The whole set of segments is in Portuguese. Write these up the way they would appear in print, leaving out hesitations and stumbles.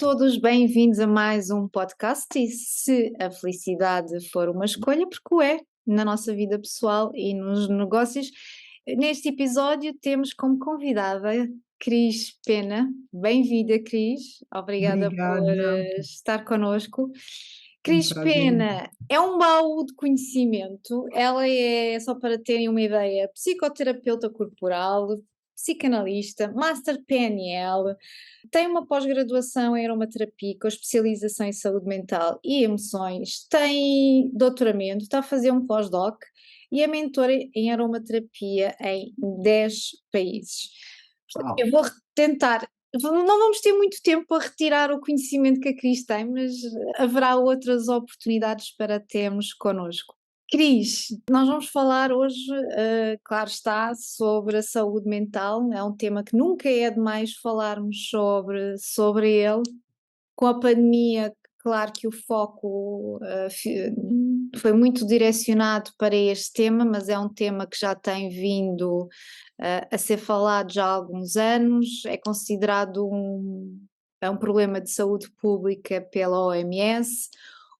todos, bem-vindos a mais um podcast. E se a felicidade for uma escolha, porque o é na nossa vida pessoal e nos negócios, neste episódio temos como convidada Cris Pena. Bem-vinda, Cris. Obrigada por Obrigada, estar connosco. é um Cris prazer Pena é um baú de conhecimento. Ela é, só para terem uma ideia, psicoterapeuta corporal, psicanalista, Master PNL, tem uma pós-graduação em aromaterapia com especialização em saúde mental e emoções, tem doutoramento, está a fazer um pós-doc e é mentora em aromaterapia em 10 países. Portanto, uau! eu vou tentar, não vamos ter muito tempo para retirar o conhecimento que a Cris tem, mas haverá outras oportunidades para termos connosco. Cris, nós vamos falar hoje, claro está, sobre a saúde mental. É um tema que nunca é demais falarmos sobre ele. Com a pandemia, claro que o foco foi muito direcionado para este tema, mas é um tema que já tem vindo a ser falado já há alguns anos. É considerado é um problema de saúde pública pela OMS.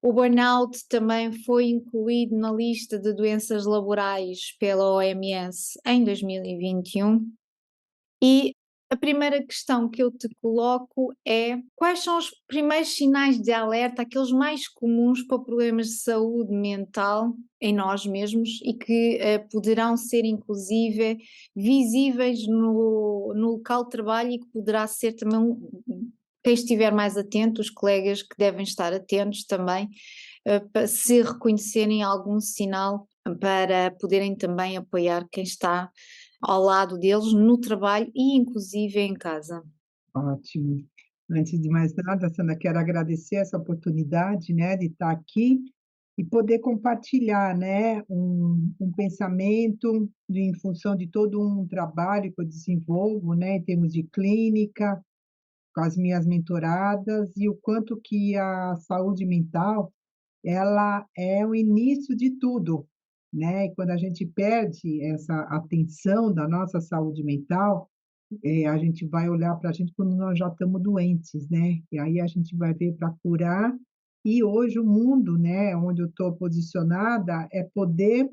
O burnout também foi incluído na lista de doenças laborais pela OMS em 2021. E a primeira questão que eu te coloco é: quais são os primeiros sinais de alerta, aqueles mais comuns para problemas de saúde mental em nós mesmos e que poderão ser inclusive visíveis no local de trabalho e que poderá ser também quem estiver mais atento, os colegas que devem estar atentos também, para se reconhecerem algum sinal para poderem também apoiar quem está ao lado deles no trabalho e inclusive em casa. Ótimo. Antes de mais nada, Sandra, quero agradecer essa oportunidade, né, de estar aqui e poder compartilhar, né, um pensamento em função de todo um trabalho que eu desenvolvo, né, em termos de clínica, com as minhas mentoradas e o quanto que a saúde mental, ela é o início de tudo, né, e quando a gente perde essa atenção da nossa saúde mental, a gente vai olhar para a gente quando nós já estamos doentes, né, e aí a gente vai ver para curar. E hoje o mundo, né, onde eu estou posicionada, é poder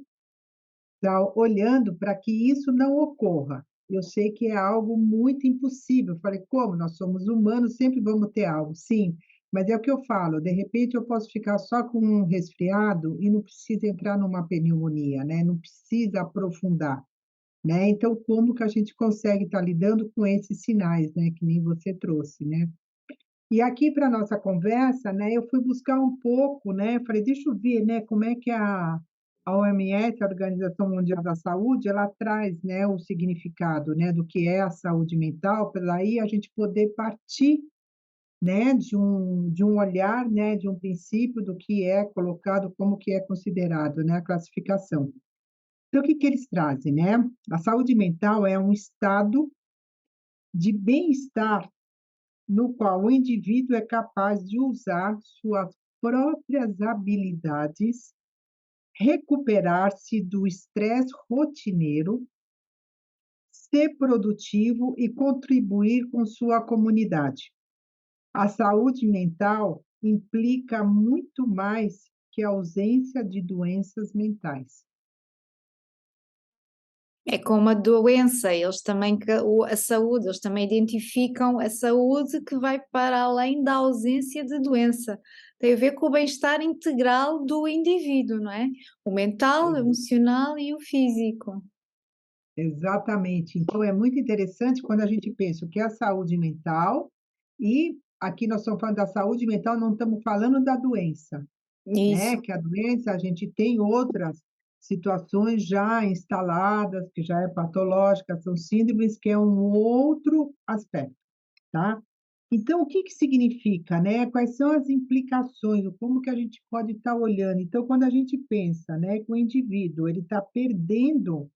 estar olhando para que isso não ocorra. Eu sei que é algo muito impossível. Eu falei: "Como? Nós somos humanos, sempre vamos ter algo". Sim, mas é o que eu falo, de repente eu posso ficar só com um resfriado e não precisa entrar numa pneumonia, né, não precisa aprofundar. Né, então como que a gente consegue estar lidando com esses sinais, né, que nem você trouxe, né. E aqui para nossa conversa, né, eu fui buscar um pouco, né, falei: "Deixa eu ver, né, como é que a OMS, a Organização Mundial da Saúde, ela traz, né, o significado, né, do que é a saúde mental", para aí a gente poder partir, né, de um olhar, né, de um princípio do que é colocado, como que é considerado, né, a classificação. Então, o que que eles trazem, né? A saúde mental é um estado de bem-estar no qual o indivíduo é capaz de usar suas próprias habilidades, recuperar-se do estresse rotineiro, ser produtivo e contribuir com sua comunidade. A saúde mental implica muito mais que a ausência de doenças mentais. É como a doença, eles também, a saúde, eles também identificam a saúde que vai para além da ausência de doença. Tem a ver com o bem-estar integral do indivíduo, não é? O mental, o emocional e o físico. Exatamente. Então é muito interessante quando a gente pensa o que é a saúde mental, e aqui nós estamos falando da saúde mental, não estamos falando da doença, né, Isso. que a doença a gente tem outras situações já instaladas, que já é patológica, são síndromes, que é um outro aspecto, tá. Então o que que significa, né, quais são as implicações, o como que a gente pode estar olhando. Então quando a gente pensa, né, que o indivíduo ele está perdendo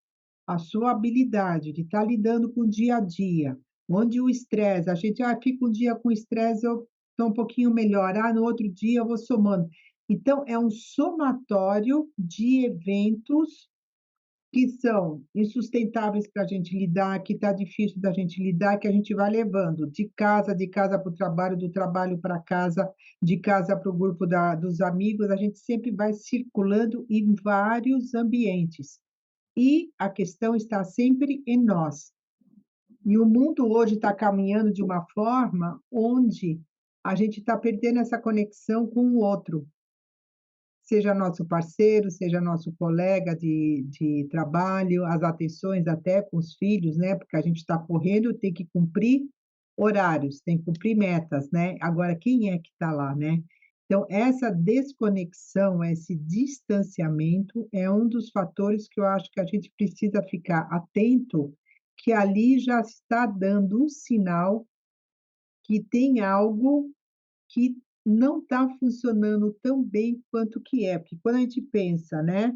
a sua habilidade de estar lidando com o dia a dia, onde o estresse, a gente, fica um dia com estresse, eu estou um pouquinho melhor, no outro dia eu vou somando. Então é um somatório de eventos que são insustentáveis para a gente lidar, que está difícil da gente lidar, que a gente vai levando de casa para o trabalho, do trabalho para casa, de casa para o grupo dos amigos, a gente sempre vai circulando em vários ambientes. E a questão está sempre em nós. E o mundo hoje está caminhando de uma forma onde a gente está perdendo essa conexão com o outro. Seja nosso parceiro, seja nosso colega de trabalho, as atenções até com os filhos, né, porque a gente está correndo, tem que cumprir horários, tem que cumprir metas, né. Agora quem é que está lá, né. Então essa desconexão, esse distanciamento é um dos fatores que eu acho que a gente precisa ficar atento, que ali já está dando um sinal que tem algo que não está funcionando tão bem quanto que é, porque quando a gente pensa, né,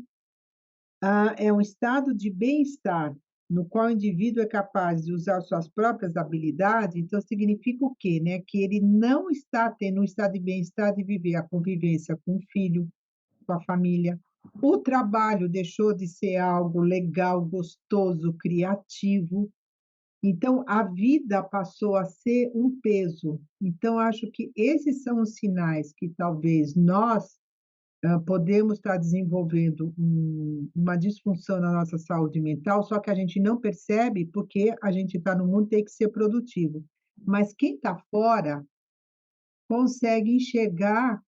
é um estado de bem-estar, no qual o indivíduo é capaz de usar suas próprias habilidades, então significa o quê, né? Que ele não está tendo um estado de bem-estar de viver a convivência com o filho, com a família. O trabalho deixou de ser algo legal, gostoso, criativo, então, a vida passou a ser um peso. Então, acho que esses são os sinais que talvez nós, podemos estar desenvolvendo uma disfunção na nossa saúde mental, só que a gente não percebe, porque a gente está no mundo, tem que ser produtivo. Mas quem está fora consegue enxergar,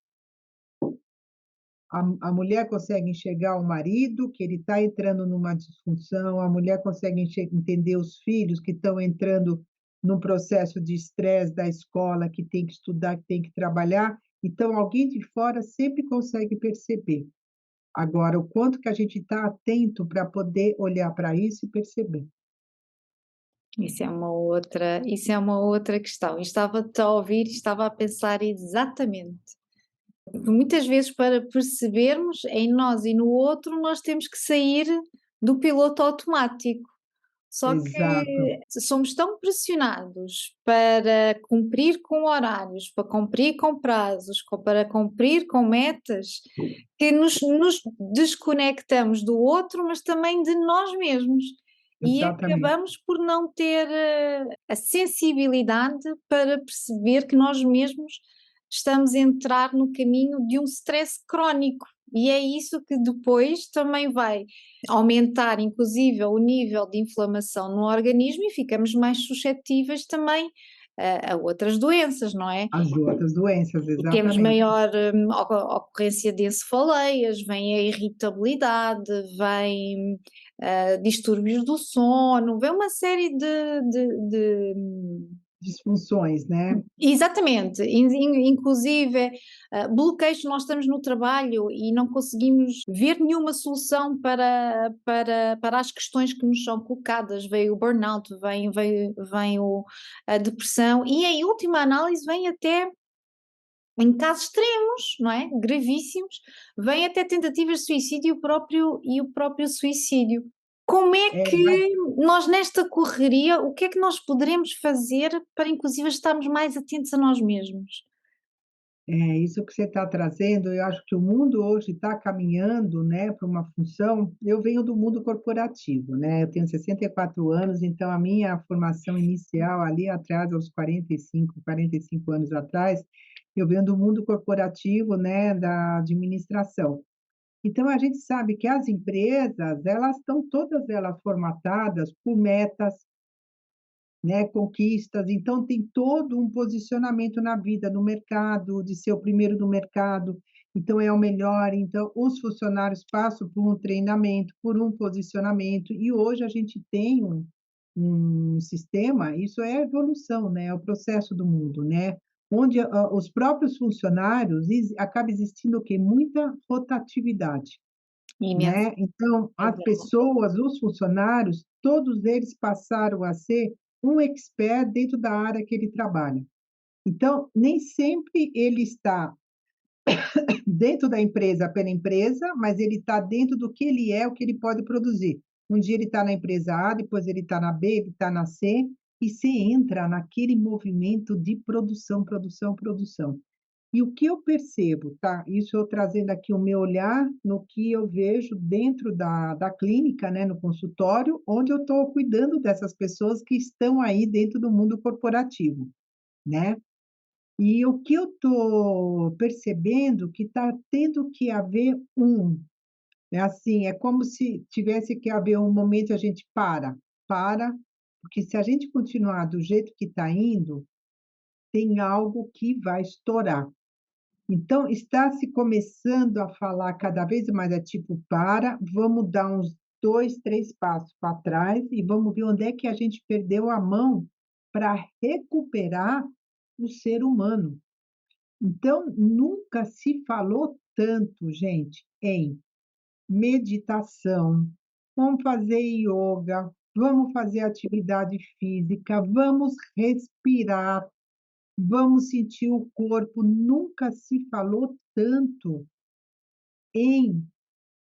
a mulher consegue enxergar o marido, que ele está entrando numa disfunção, a mulher consegue entender os filhos que estão entrando num processo de estresse da escola, que tem que estudar, que tem que trabalhar. Então, alguém de fora sempre consegue perceber. Agora, o quanto que a gente está atento para poder olhar para isso e perceber. Isso é uma outra questão. E estava-te a ouvir e estava a pensar exatamente. Muitas vezes, para percebermos em nós e no outro, nós temos que sair do piloto automático. Só Exato, que somos tão pressionados para cumprir com horários, para cumprir com prazos, para cumprir com metas, que nos desconectamos do outro, mas também de nós mesmos. E exatamente. acabamos por não ter a sensibilidade para perceber que nós mesmos estamos a entrar no caminho de um stress crónico. E é isso que depois também vai aumentar, inclusive, o nível de inflamação no organismo e ficamos mais suscetíveis também a outras doenças, não é? As outras doenças, E temos exatamente. maior ocorrência de encefaleias, vem a irritabilidade, vem distúrbios do sono, vem uma série de Disfunções, né? exatamente, inclusive, bloqueios, nós estamos no trabalho e não conseguimos ver nenhuma solução para as questões que nos são colocadas, veio o burnout, vem a depressão e em última análise vem até, em casos extremos, não é, gravíssimos, vem até tentativas de suicídio e o próprio suicídio. Como é É, que nós nesta correria, o que é que nós poderemos fazer para inclusive estarmos mais atentos a nós mesmos? é, isso que você está trazendo, eu acho que o mundo hoje está caminhando, né, para uma função. Eu venho do mundo corporativo, né, eu tenho 64 anos, então a minha formação inicial ali atrás, aos 45 anos atrás, eu venho do mundo corporativo, né, da administração. Então a gente sabe que as empresas, elas estão todas elas formatadas por metas, né, conquistas, então tem todo um posicionamento na vida, no mercado, de ser o primeiro do mercado, então é o melhor, então os funcionários passam por um treinamento, por um posicionamento, e hoje a gente tem um sistema, isso é a evolução, né, é o processo do mundo, né, onde os próprios funcionários acaba existindo o quê? Muita rotatividade, Imenso, né, então é as verdade. pessoas, os funcionários, todos eles passaram a ser um expert dentro da área que ele trabalha. Então, nem sempre ele está dentro da empresa pela empresa, mas ele está dentro do que ele é, o que ele pode produzir. Um dia ele está na empresa A, depois ele está na B, ele está na C, e você entra naquele movimento de produção, produção, produção. E o que eu percebo, tá, isso eu trazendo aqui o meu olhar no que eu vejo dentro da clínica, né, no consultório, onde eu estou cuidando dessas pessoas que estão aí dentro do mundo corporativo, né. E o que eu estou percebendo que está tendo que haver é assim, é como se tivesse que haver um momento a gente para, porque se a gente continuar do jeito que está indo, tem algo que vai estourar. Então, está se começando a falar cada vez mais, é tipo: "Para, vamos dar uns 2, 3 passos para trás e vamos ver onde é que a gente perdeu a mão para recuperar o ser humano". Então, nunca se falou tanto, gente, em meditação, vamos fazer ioga, vamos fazer atividade física, vamos respirar, vamos sentir o corpo. Nunca se falou tanto em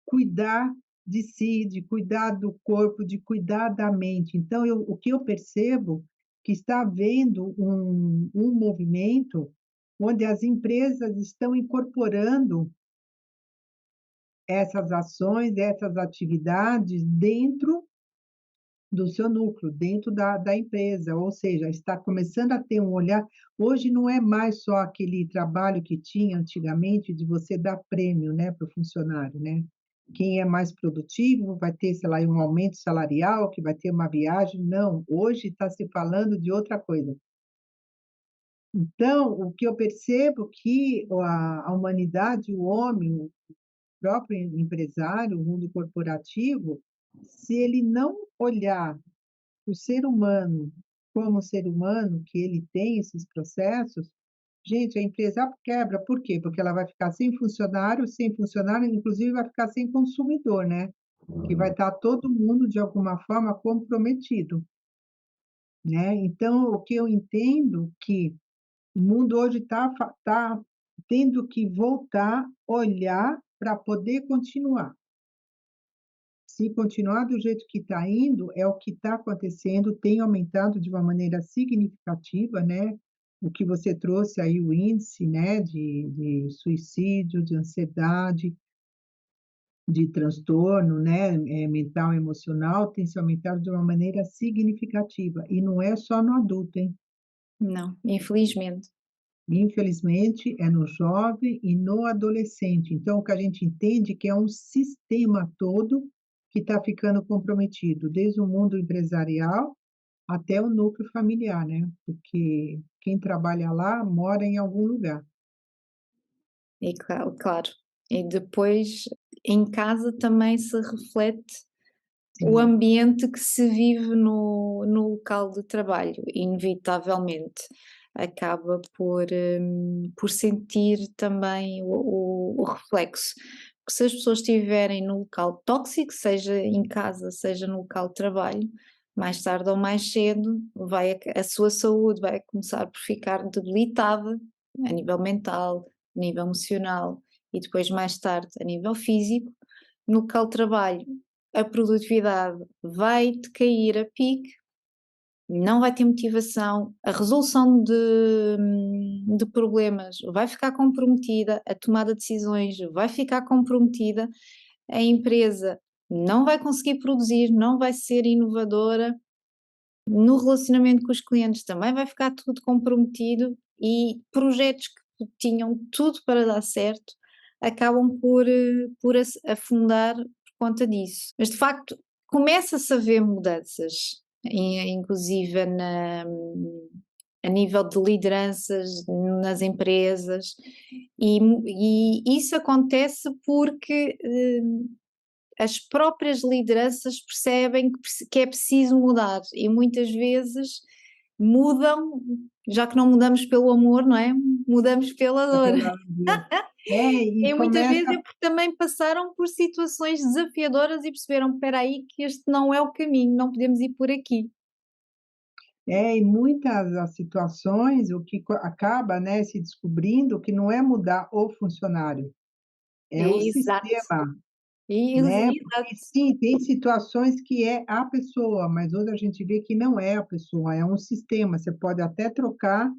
cuidar de si, de cuidar do corpo, de cuidar da mente. Então o que eu percebo, que está havendo um movimento onde as empresas estão incorporando essas ações, essas atividades dentro do seu núcleo, dentro da empresa, ou seja, está começando a ter um olhar. Hoje não é mais só aquele trabalho que tinha antigamente de você dar prêmio, né, para o funcionário, né. Quem é mais produtivo vai ter, sei lá, um aumento salarial, que vai ter uma viagem, não, hoje está se falando de outra coisa. Então, o que eu percebo que a humanidade, o homem, o próprio empresário, o mundo corporativo, se ele não olhar o ser humano, como ser humano, que ele tem esses processos, gente, a empresa quebra. Por quê? Porque ela vai ficar sem funcionário, inclusive vai ficar sem consumidor, né, que vai estar todo mundo, de alguma forma, comprometido, né. Então, o que eu entendo que o mundo hoje está tendo que voltar, olhar para poder continuar. Se continuar do jeito que está indo, é o que está acontecendo, tem aumentado de uma maneira significativa, né, o que você trouxe aí, o índice, né, de suicídio, de ansiedade, de transtorno, né, mental e emocional, tem se aumentado de uma maneira significativa, e não é só no adulto, hein. Não, infelizmente. Infelizmente, é no jovem e no adolescente. Então, o que a gente entende que é um sistema todo que está ficando comprometido, desde o mundo empresarial até o núcleo familiar, né, porque quem trabalha lá mora em algum lugar. E claro. E depois em casa também se reflete o Sim, ambiente que se vive no local de trabalho, inevitavelmente. Acaba por sentir também o reflexo. Porque se as pessoas estiverem no local tóxico, seja em casa, seja no local de trabalho, mais tarde ou mais cedo a sua saúde vai começar por ficar debilitada a nível mental, a nível emocional e depois mais tarde a nível físico. No local de trabalho a produtividade vai decair a pique, não vai ter motivação, a resolução de problemas vai ficar comprometida, a tomada de decisões vai ficar comprometida, a empresa não vai conseguir produzir, não vai ser inovadora, no relacionamento com os clientes também vai ficar tudo comprometido e projetos que tinham tudo para dar certo acabam por afundar por conta disso. Mas de facto começa-se a ver mudanças, inclusive a nível de lideranças nas empresas, e isso acontece porque as próprias lideranças percebem que é preciso mudar e muitas vezes mudam, já que não mudamos pelo amor, não é? Mudamos pela é dor. pela via. É, e E muitas vezes começa é porque também passaram por situações desafiadoras e perceberam: "Espera aí que este não é o caminho, não podemos ir por aqui". é, e muitas das situações, o que acaba, né, se descobrindo que não é mudar o funcionário, é o Exato, sistema. Né, porque exato. sim, tem situações que é a pessoa, mas hoje a gente vê que não é a pessoa, é um sistema, você pode até trocar,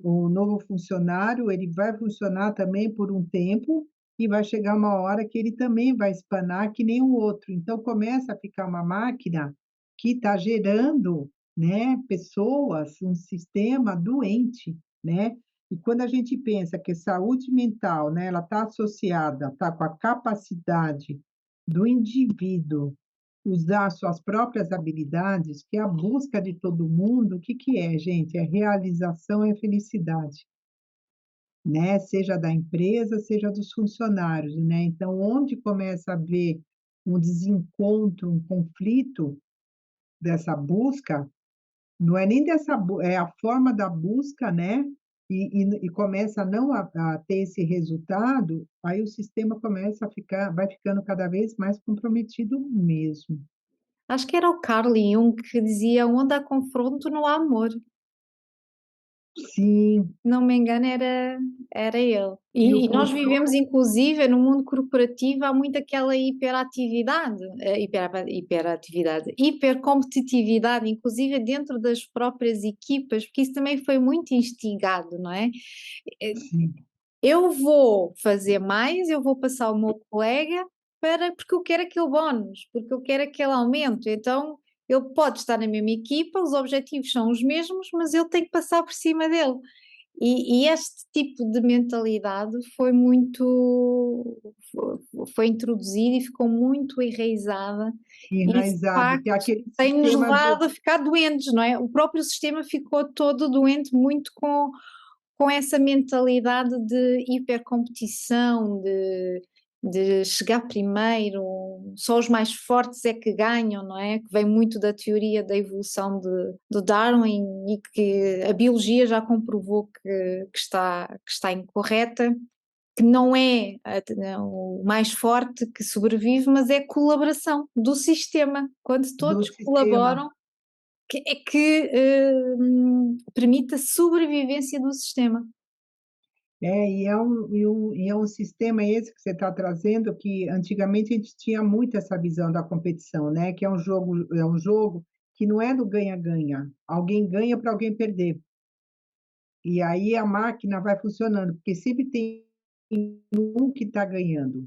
o novo funcionário, ele vai funcionar também por um tempo e vai chegar uma hora que ele também vai espanar que nem o outro. Então começa a ficar uma máquina que está gerando, né, pessoas, um sistema doente, né. E quando a gente pensa que saúde mental, né, ela está associada, está com a capacidade do indivíduo usar suas próprias habilidades, que é a busca de todo mundo, o que que é, gente? É realização, é felicidade, né, seja da empresa, seja dos funcionários, né. Então, onde começa a haver um desencontro, um conflito dessa busca, não é nem dessa bu é a forma da busca, né, e começa a não a ter esse resultado, aí o sistema começa a ficar vai ficando cada vez mais comprometido mesmo. Acho que era o Carl Jung que dizia: "Onde há confronto não há amor". Sim, Não me engano era ele. e o E nós controle vivemos inclusive no mundo corporativo há muito aquela hiperatividade, hipercompetitividade, inclusive dentro das próprias equipas, porque isso também foi muito instigado, não é? Eh, sim, eu vou fazer mais, eu vou passar o meu colega porque eu quero aquele bónus, porque eu quero aquele aumento, então ele pode estar na mesma equipa, os objetivos são os mesmos, mas eu tenho que passar por cima dele. E este tipo de mentalidade foi muito foi introduzido e ficou muito enraizada, e isso de enraizado, que facto é aquele tem-nos sistema do levado a ficar doentes, não é? O próprio sistema ficou todo doente muito com essa mentalidade de hipercompetição, de chegar primeiro, só os mais fortes é que ganham, não é? Que vem muito da teoria da evolução de Darwin e que a biologia já comprovou que está incorreta, que não é o mais forte que sobrevive, mas é a colaboração do sistema. Quando do todos sistema. colaboram, que permite a sobrevivência do sistema. É, e é um sistema esse que você está trazendo, que antigamente a gente tinha muito essa visão da competição, né, que é um jogo que não é do ganha-ganha, alguém ganha para alguém perder. E aí a máquina vai funcionando, porque sempre tem um que está ganhando.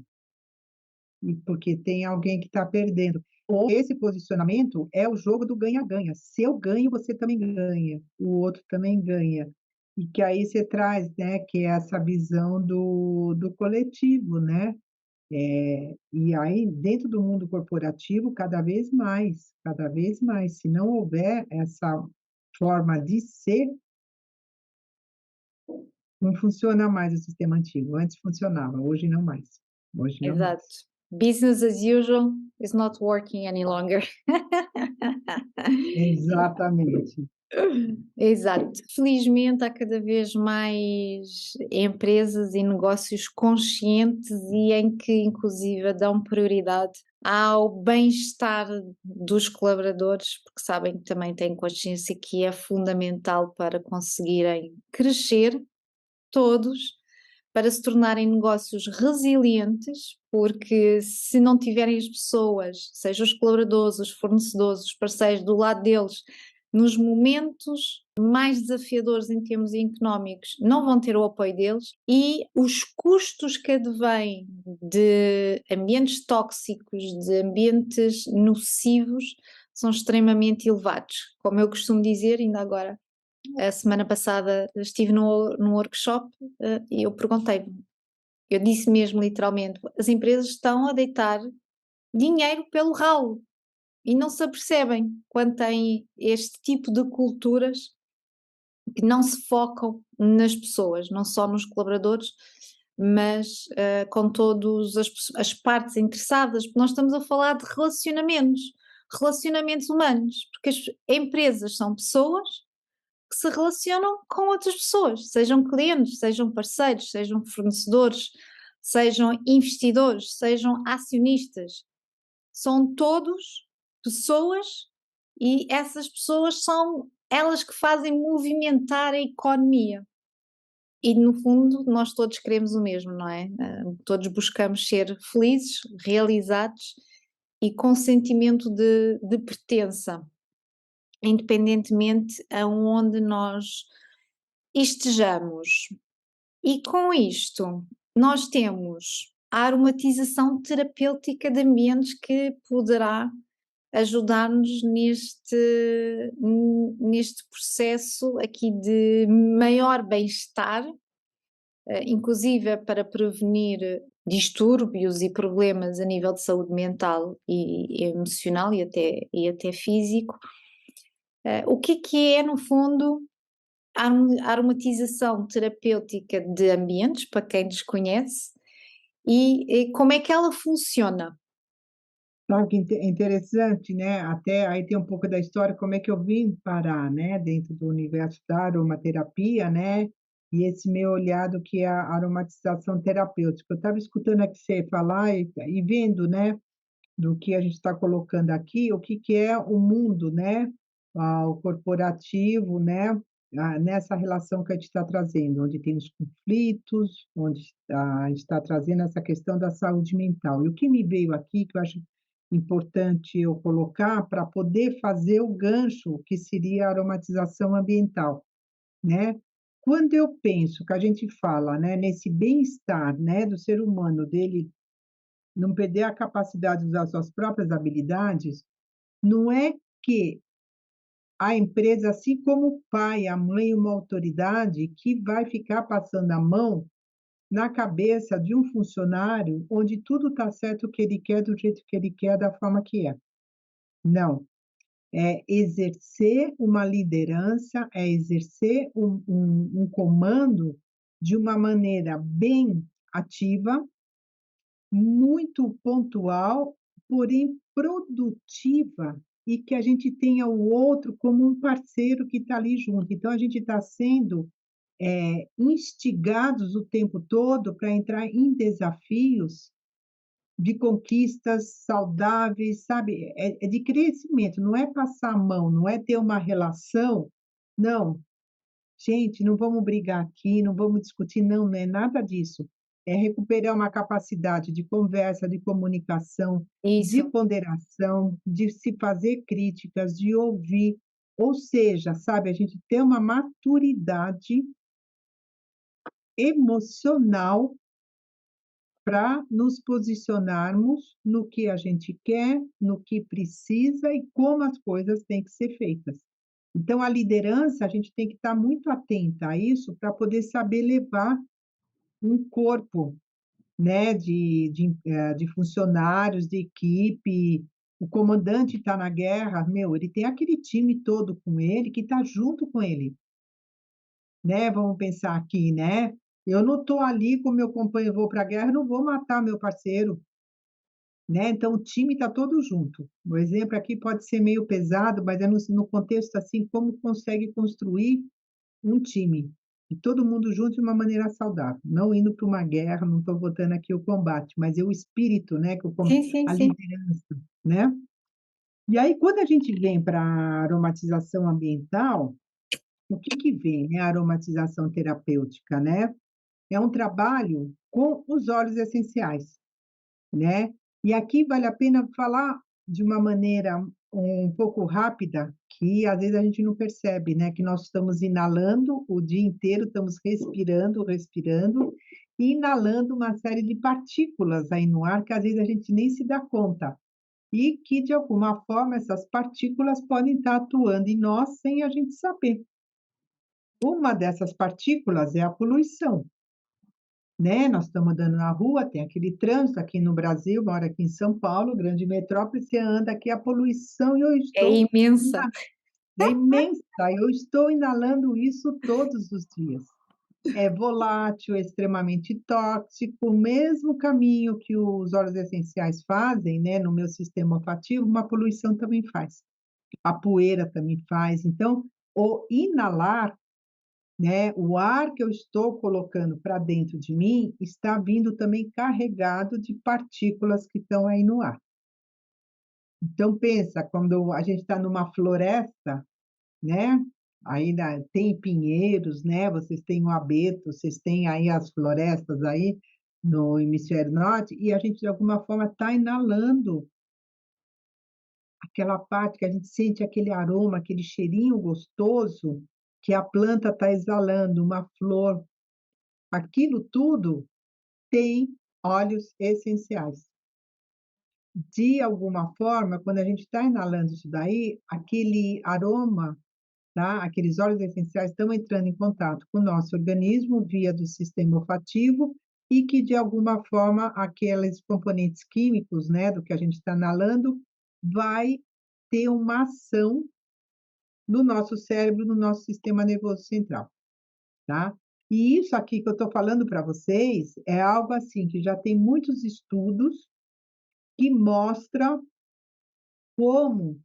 E porque tem alguém que está perdendo. Ou esse posicionamento é o jogo do ganha-ganha. Se eu ganho, você também ganha, o outro também ganha. E que aí você traz, né, que é essa visão do coletivo, né. E aí dentro do mundo corporativo, cada vez mais. Se não houver essa forma de ser, não funciona mais o sistema antigo. Antes funcionava, hoje não mais. Hoje não Exato. mais. Business as usual is not working any longer. Exatamente. Exato. Felizmente há cada vez mais empresas e negócios conscientes e em que inclusive dão prioridade ao bem-estar dos colaboradores, porque sabem que também têm consciência que é fundamental para conseguirem crescer todos, para se tornarem negócios resilientes, porque se não tiverem as pessoas, seja os colaboradores, os fornecedores, os parceiros do lado deles, nos momentos mais desafiadores em termos económicos, não vão ter o apoio deles e os custos que advêm de ambientes tóxicos, de ambientes nocivos, são extremamente elevados. Como eu costumo dizer, ainda agora a semana passada estive num workshop, e eu perguntei-me, eu disse mesmo literalmente, as empresas estão a deitar dinheiro pelo ralo e não se apercebem quando têm este tipo de culturas que não se focam nas pessoas, não só nos colaboradores, mas com todas as partes interessadas, porque nós estamos a falar de relacionamentos humanos, porque as empresas são pessoas que se relacionam com outras pessoas, sejam clientes, sejam parceiros, sejam fornecedores, sejam investidores, sejam acionistas. São todos pessoas e essas pessoas são elas que fazem movimentar a economia. E no fundo nós todos queremos o mesmo, não é? Todos buscamos ser felizes, realizados e com sentimento de pertença, independentemente aonde nós estejamos. E com isto, nós temos a aromatização terapêutica de ambientes que poderá ajudar-nos neste processo aqui de maior bem-estar, inclusive para prevenir distúrbios e problemas a nível de saúde mental e emocional e até físico. O que é, no fundo, a aromatização terapêutica de ambientes, para quem desconhece, e como é que ela funciona? Sabe que interessante, né, até aí tem um pouco da história, como é que eu vim parar, né, dentro do universo da aromaterapia, né, e esse meu olhar do que é a aromatização terapêutica. Eu estava escutando aqui você falar e vendo, né, do que a gente está colocando aqui, o que que é o mundo, né, o corporativo, né, nessa relação que a gente está trazendo, onde tem os conflitos, onde a gente está trazendo essa questão da saúde mental. E o que me veio aqui, que eu acho importante eu colocar, para poder fazer o gancho, que seria a aromatização ambiental, né. Quando eu penso que a gente fala, né, nesse bem-estar, né, do ser humano, dele não perder a capacidade de usar suas próprias habilidades, não é que a empresa, assim como o pai, a mãe, uma autoridade, que vai ficar passando a mão na cabeça de um funcionário, onde tudo está certo o que ele quer, do jeito que ele quer, da forma que é. Não, é exercer uma liderança, é exercer um comando de uma maneira bem ativa, muito pontual, porém produtiva, e que a gente tenha o outro como um parceiro que está ali junto. Então a gente está sendo, instigados o tempo todo para entrar em desafios de conquistas saudáveis, sabe, é de crescimento, não é passar a mão, não é ter uma relação, não. Gente, não vamos brigar aqui, não vamos discutir, não, não é nada disso. É recuperar uma capacidade de conversa, de comunicação, de Isso, ponderação, de se fazer críticas, de ouvir, ou seja, sabe, a gente ter uma maturidade emocional para nos posicionarmos no que a gente quer, no que precisa e como as coisas têm que ser feitas. Então, a liderança, a gente tem que estar muito atenta a isso para poder saber levar um corpo, né, de funcionários, de equipe. O comandante está na guerra, meu, ele tem aquele time todo com ele que está junto com ele, né? Vamos pensar aqui, né? Eu não estou ali com meu companheiro, vou para a guerra, não vou matar meu parceiro, né? Então o time está todo junto. O exemplo aqui pode ser meio pesado, mas é no contexto assim, como consegue construir um time, e todo mundo junto de uma maneira saudável, não indo para uma guerra, não estou botando aqui o combate, mas é o espírito, né, que o com sim, sim, a sim. liderança, né. E aí quando a gente vem para a aromatização ambiental, o que que vem, né, a aromatização terapêutica, né, é um trabalho com os óleos essenciais, né. E aqui vale a pena falar de uma maneira um pouco rápida, que às vezes a gente não percebe, né, que nós estamos inalando o dia inteiro, estamos respirando, respirando, e inalando uma série de partículas aí no ar que às vezes a gente nem se dá conta. E que de alguma forma essas partículas podem estar atuando em nós sem a gente saber. Uma dessas partículas é a poluição. Né, nós estamos andando na rua, tem aquele trânsito aqui no Brasil, moro aqui em São Paulo, grande metrópole, você anda aqui a poluição e eu É estou imensa. ina é imensa, eu estou inalando isso todos os dias. É volátil, é extremamente tóxico, o mesmo caminho que os óleos essenciais fazem, né, no meu sistema olfativo, uma poluição também faz. A poeira também faz, então, o inalar, né, o ar que eu estou colocando para dentro de mim está vindo também carregado de partículas que estão aí no ar. Então pensa, quando a gente está numa floresta, né, aí tem pinheiros, né, vocês têm o abeto, vocês têm aí as florestas aí no hemisfério norte, e a gente de alguma forma está inalando aquela parte que a gente sente aquele aroma, aquele cheirinho gostoso, que a planta está exalando, uma flor, aquilo tudo tem óleos essenciais. De alguma forma, quando a gente está inalando isso daí, aquele aroma, tá, aqueles óleos essenciais estão entrando em contato com o nosso organismo via do sistema olfativo e que, de alguma forma, aqueles componentes químicos, né, do que a gente está inalando, vai ter uma ação no nosso cérebro, no nosso sistema nervoso central, tá. E isso aqui que eu estou falando para vocês é algo, assim, que já tem muitos estudos que mostra como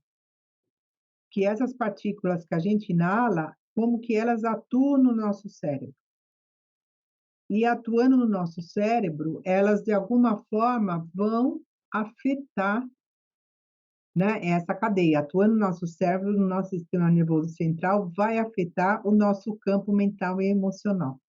que essas partículas que a gente inala, como que elas atuam no nosso cérebro. E atuando no nosso cérebro, elas de alguma forma vão afetar, né, essa cadeia. Atuando no nosso cérebro, no nosso sistema nervoso central, vai afetar o nosso campo mental e emocional,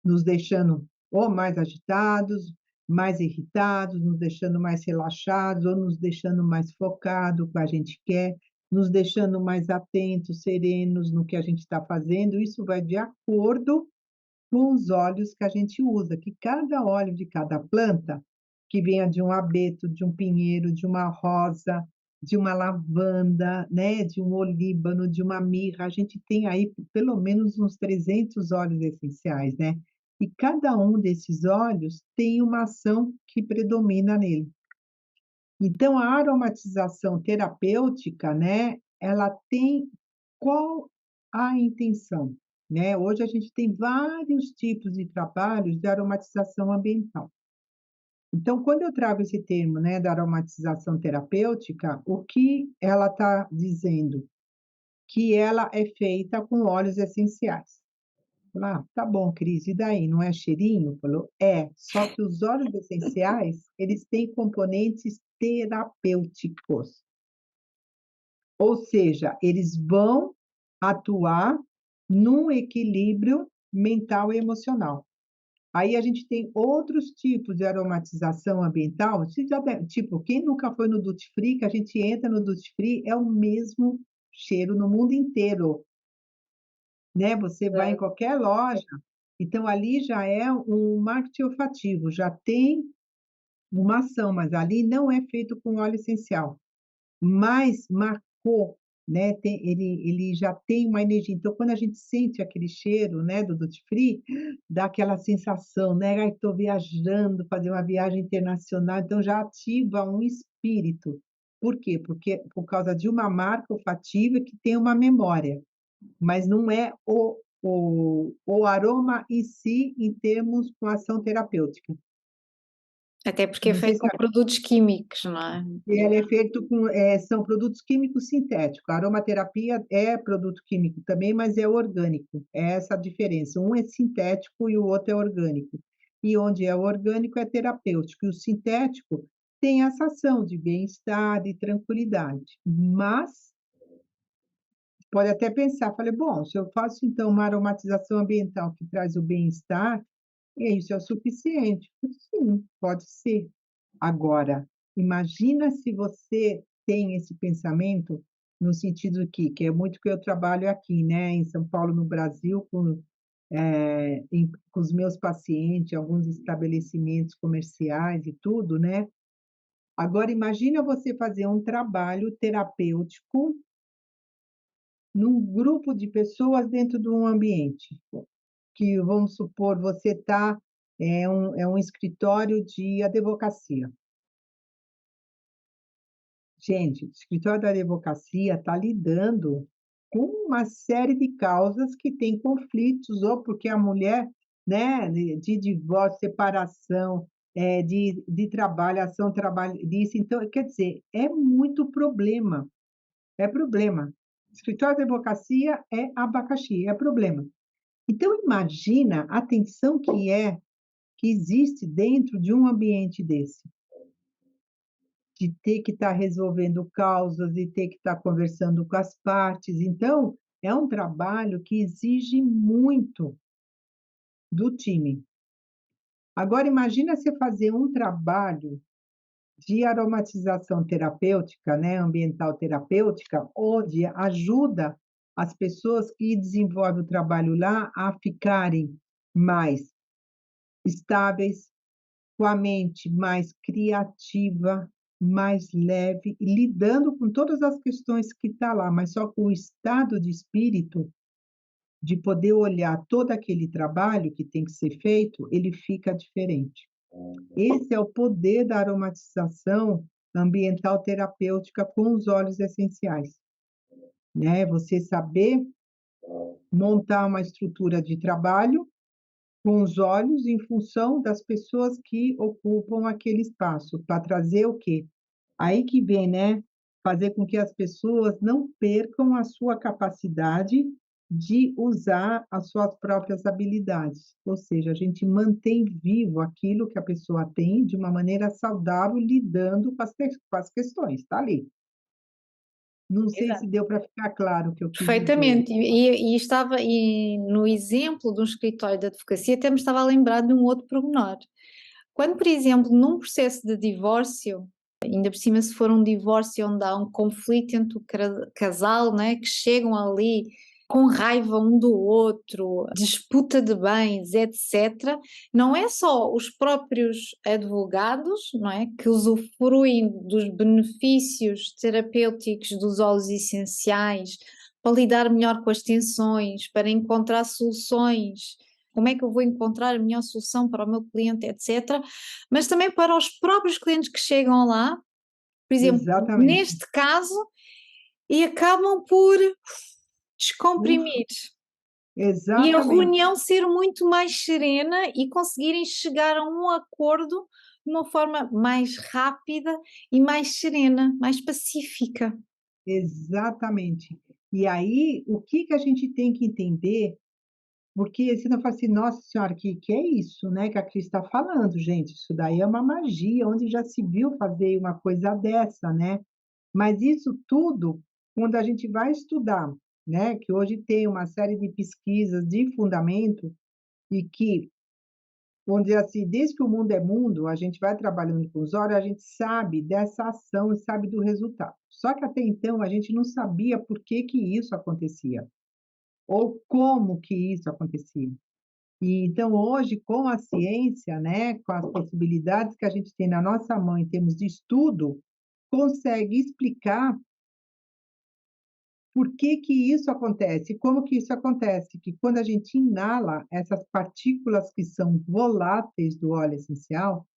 nos deixando ou mais agitados, mais irritados, nos deixando mais relaxados ou nos deixando mais focados com o que a gente quer, nos deixando mais atentos, serenos no que a gente está fazendo. Isso vai de acordo com os óleos que a gente usa, que cada óleo de cada planta, que venha de um abeto, de um pinheiro, de uma rosa, de uma lavanda, né, de um olíbano, de uma mirra, a gente tem aí pelo menos uns 300 óleos essenciais, né. E cada um desses óleos tem uma ação que predomina nele. Então a aromatização terapêutica, né, ela tem qual a intenção, né? Hoje a gente tem vários tipos de trabalhos de aromatização ambiental. Então, quando eu trago esse termo, né, da aromatização terapêutica, o que ela está dizendo? Que ela é feita com óleos essenciais. Ah, tá bom, Cris, e daí, não é cheirinho? Falou, é, só que os óleos essenciais, eles têm componentes terapêuticos. Ou seja, eles vão atuar num equilíbrio mental e emocional. Aí a gente tem outros tipos de aromatização ambiental, você já deve tipo, quem nunca foi no duty free, que a gente entra no duty free, é o mesmo cheiro no mundo inteiro, né, você vai em É. qualquer loja, então ali já é um marketing olfativo, já tem uma ação, mas ali não é feito com óleo essencial. Mas marcou, né, ele já tem uma energia, então quando a gente sente aquele cheiro, né, do duty free, dá aquela sensação, né, "Ai, estou viajando, fazer uma viagem internacional", então já ativa um espírito. Por quê? Porque por causa de uma marca olfativa que tem uma memória, mas não é o aroma em si, em termos com ação terapêutica. Até porque é Não sei feito se com produtos químicos, não é? ele é feito com são produtos químicos sintéticos. A aromaterapia é produto químico também, mas é orgânico. É essa a diferença. Um é sintético e o outro é orgânico. E onde é orgânico é terapêutico. E o sintético tem essa ação de bem-estar, de tranquilidade. Mas pode até pensar, falei: "Bom, se eu faço então uma aromatização ambiental que traz o bem-estar, e isso é o suficiente?" Sim, pode ser. Agora, imagina se você tem esse pensamento no sentido que é muito que eu trabalho aqui, né, em São Paulo, no Brasil, com os meus pacientes, alguns estabelecimentos comerciais e tudo, né. Agora imagina você fazer um trabalho terapêutico num grupo de pessoas dentro de um ambiente, que vamos supor, você está é um escritório de advocacia. Gente, o escritório da advocacia está lidando com uma série de causas que têm conflitos, ou porque a mulher, né, de divórcio, separação, de trabalho, ação trabalhista, então, quer dizer, é muito problema, é problema. Escritório de advocacia é abacaxi, é problema. Então imagina a tensão que existe dentro de um ambiente desse. De ter que estar resolvendo causas e ter que estar conversando com as partes, então, é um trabalho que exige muito do time. Agora imagina você fazer um trabalho de aromatização terapêutica, né, ambiental terapêutica, onde ajuda as pessoas que desenvolvem o trabalho lá a ficarem mais estáveis, com a mente mais criativa, mais leve, e lidando com todas as questões que está lá, mas só com o estado de espírito de poder olhar todo aquele trabalho que tem que ser feito, ele fica diferente. Esse é o poder da aromatização ambiental terapêutica com os óleos essenciais, né? Você saber montar uma estrutura de trabalho com os olhos em função das pessoas que ocupam aquele espaço, para trazer o quê? Aí que vem, né, fazer com que as pessoas não percam a sua capacidade de usar as suas próprias habilidades, ou seja, a gente mantém vivo aquilo que a pessoa tem de uma maneira saudável, lidando com as questões, está ali. Não sei se Exato. deu para ficar claro o que eu quis dizer. Perfeitamente, e no exemplo de um escritório de advocacia até me estava a lembrar de um outro pormenor. Quando, por exemplo, num processo de divórcio, ainda por cima se for um divórcio onde há um conflito entre o casal, né, que chegam ali com raiva um do outro, disputa de bens, etc., não é só os próprios advogados, não é, que usufruem dos benefícios terapêuticos dos óleos essenciais para lidar melhor com as tensões, para encontrar soluções, como é que eu vou encontrar a melhor solução para o meu cliente, etc., mas também para os próprios clientes que chegam lá, por exemplo, Exatamente. neste caso, e acabam por Ufa, descomprimir. E a exatamente. reunião ser muito mais serena e conseguirem chegar a um acordo de uma forma mais rápida e mais serena, mais pacífica. Exatamente. E aí, o que que a gente tem que entender, porque senão fala assim: "Nossa senhora, que é isso, né, que a Cris está falando, gente, isso daí é uma magia, onde já se viu fazer uma coisa dessa, né?". Mas isso tudo, quando a gente vai estudar, né, que hoje tem uma série de pesquisas de fundamento, e que, vamos dizer assim, desde que o mundo é mundo, a gente vai trabalhando com os olhos, a gente sabe dessa ação e sabe do resultado. Só que até então a gente não sabia por que que isso acontecia, ou como que isso acontecia. E então hoje, com a ciência, né, com as possibilidades que a gente tem na nossa mão em termos de estudo, consegue explicar por que que isso acontece, como que isso acontece, que quando a gente inala essas partículas que são voláteis do óleo essencial,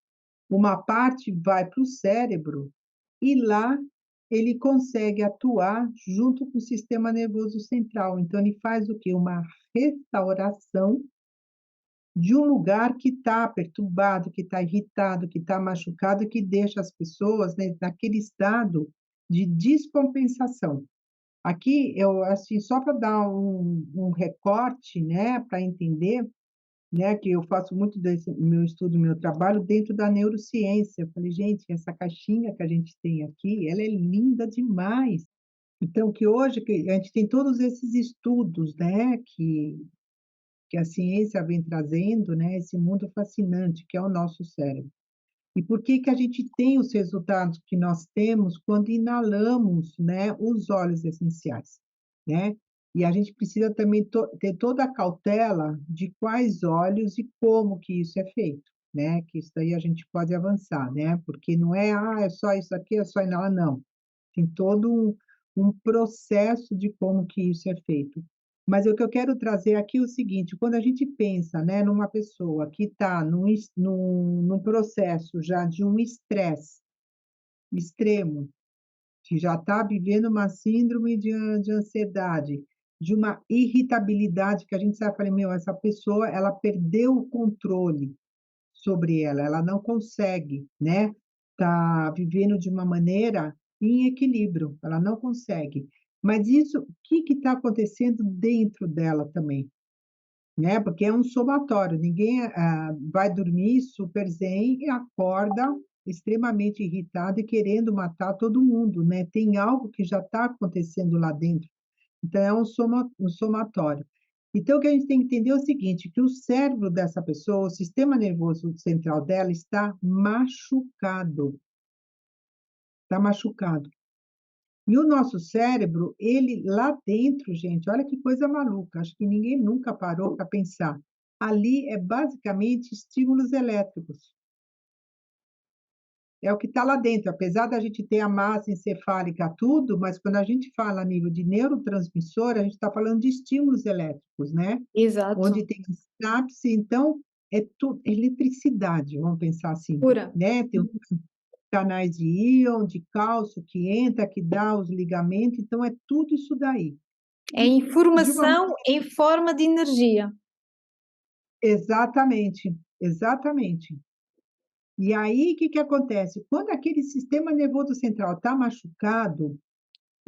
uma parte vai para o cérebro e lá ele consegue atuar junto com o sistema nervoso central. Então ele faz o quê? Uma restauração de um lugar que está perturbado, que está irritado, que está machucado, que deixa as pessoas, né, naquele estado de descompensação. Aqui eu, assim, só para dar um recorte, né, para entender, né, que eu faço muito desse meu estudo, meu trabalho dentro da neurociência. Eu falei: "Gente, essa caixinha que a gente tem aqui, ela é linda demais". Então que hoje que a gente tem todos esses estudos, né, que a ciência vem trazendo, né, esse mundo fascinante que é o nosso cérebro. E por que que a gente tem os resultados que nós temos quando inalamos, né, os óleos essenciais, né? E a gente precisa também ter toda a cautela de quais óleos e como que isso é feito, né? Que isso daí a gente pode avançar, né? Porque não é, ah, é só isso aqui, é só inalar, não. Tem todo um processo de como que isso é feito. Mas o que eu quero trazer aqui é o seguinte: quando a gente pensa, né, numa pessoa que está num processo já de um estresse extremo, que já está vivendo uma síndrome de ansiedade, de uma irritabilidade que a gente sabe, falei: "Meu, essa pessoa, ela perdeu o controle sobre ela, ela não consegue, né, tá vivendo de uma maneira em equilíbrio, ela não consegue". Mas isso, o que que está acontecendo dentro dela também, né, porque é um somatório, ninguém, vai dormir super zen e acorda extremamente irritado e querendo matar todo mundo, né, tem algo que já está acontecendo lá dentro, então é um somatório. Então o que a gente tem que entender é o seguinte, que o cérebro dessa pessoa, o sistema nervoso central dela está machucado, está machucado. E o nosso cérebro, ele lá dentro, gente, olha que coisa maluca, acho que ninguém nunca parou para pensar. Ali é basicamente estímulos elétricos. É o que está lá dentro, apesar da gente ter a massa encefálica, tudo, mas quando a gente fala a nível de neurotransmissor, a gente está falando de estímulos elétricos, né? Onde Exato, tem sinapse, então é tudo eletricidade, vamos pensar assim, pura. né? Tem os canais de íon, de cálcio que entra, que dá os ligamentos, então é tudo isso daí. É De uma informação em forma de energia. exatamente, exatamente. E aí, o que que acontece? Quando aquele sistema nervoso central está machucado,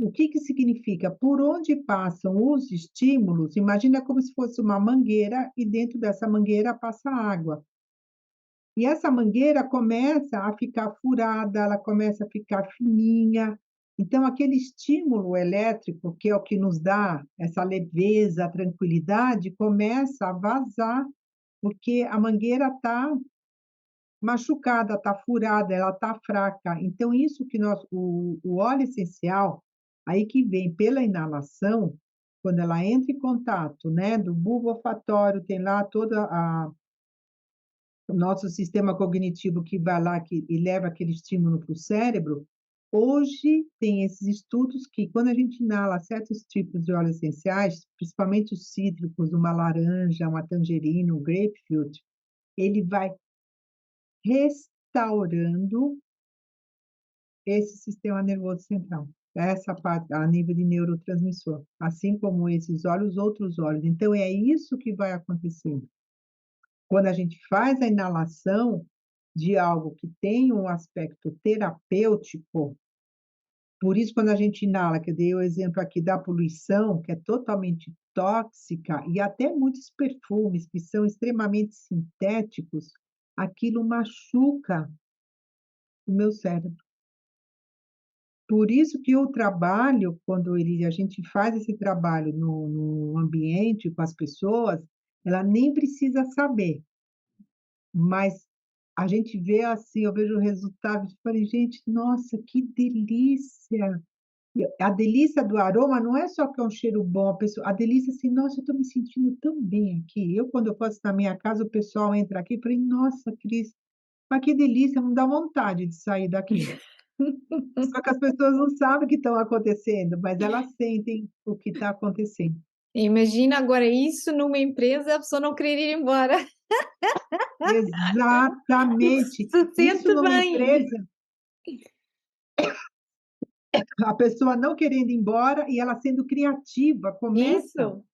o que que significa? Por onde passam os estímulos, imagina como se fosse uma mangueira e dentro dessa mangueira passa água. E essa mangueira começa a ficar furada, ela começa a ficar fininha. Então, aquele estímulo elétrico, que é o que nos dá essa leveza, a tranquilidade, começa a vazar, porque a mangueira está machucada, está furada, ela está fraca. Então, isso que nós, o óleo essencial, aí que vem pela inalação, quando ela entra em contato, né, do bulbo olfatório, tem lá toda a o nosso sistema cognitivo que vai lá e leva aquele estímulo para o cérebro. Hoje tem esses estudos que quando a gente inala certos tipos de óleos essenciais, principalmente os cítricos, uma laranja, uma tangerina, um grapefruit, ele vai restaurando esse sistema nervoso central. Essa parte a nível de neurotransmissor, assim como esses óleos, outros óleos. Então é isso que vai acontecer. Quando a gente faz a inalação de algo que tem um aspecto terapêutico, por isso quando a gente inala, que eu dei o exemplo aqui da poluição, que é totalmente tóxica, e até muitos perfumes que são extremamente sintéticos, aquilo machuca o meu cérebro. Por isso que o trabalho, quando a gente faz esse trabalho no ambiente, com as pessoas, ela nem precisa saber. Mas a gente vê assim, eu vejo o resultado e falei: "Gente, nossa, que delícia". E a delícia do aroma não é só que é um cheiro bom, a delícia assim: "Nossa, eu estou me sentindo tão bem aqui". Eu, quando eu faço na minha casa, o pessoal entra aqui e falei: "Nossa, Cris, mas que delícia", não dá vontade de sair daqui. Só que as pessoas não sabem o que estão acontecendo, mas elas sentem o que está acontecendo. Imagina agora isso numa empresa, a pessoa não querer ir embora. Exatamente. Se Isso sente numa bem. empresa, a pessoa não querendo ir embora e ela sendo criativa, começa, Isso.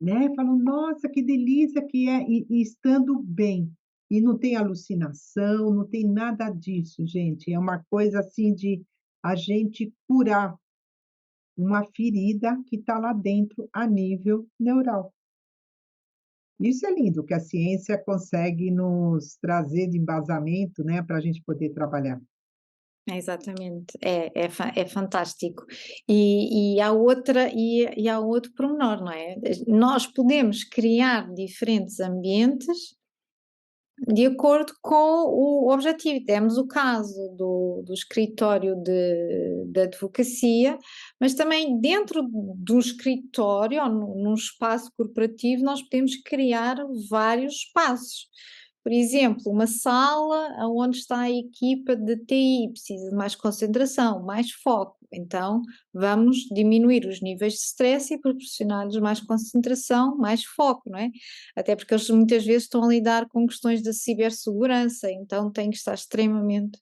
né, falando: "Nossa, que delícia que é", e estando bem. E não tem alucinação, não tem nada disso, gente, é uma coisa, assim, de a gente curar uma ferida que está lá dentro a nível neural. Isso é lindo, que a ciência consegue nos trazer de embasamento, né, para a gente poder trabalhar. Exatamente, é fantástico. E há outra e há outro pormenor, não é? Nós podemos criar diferentes ambientes de acordo com o objetivo. Temos o caso do escritório de advocacia, mas também dentro de um escritório ou num espaço corporativo, nós podemos criar vários espaços. Por exemplo, uma sala onde está a equipa de TI, precisa de mais concentração, mais foco. Então, vamos diminuir os níveis de stress e proporcionar-lhes mais concentração, mais foco, não é? Até porque eles muitas vezes estão a lidar com questões de cibersegurança, então têm que estar extremamente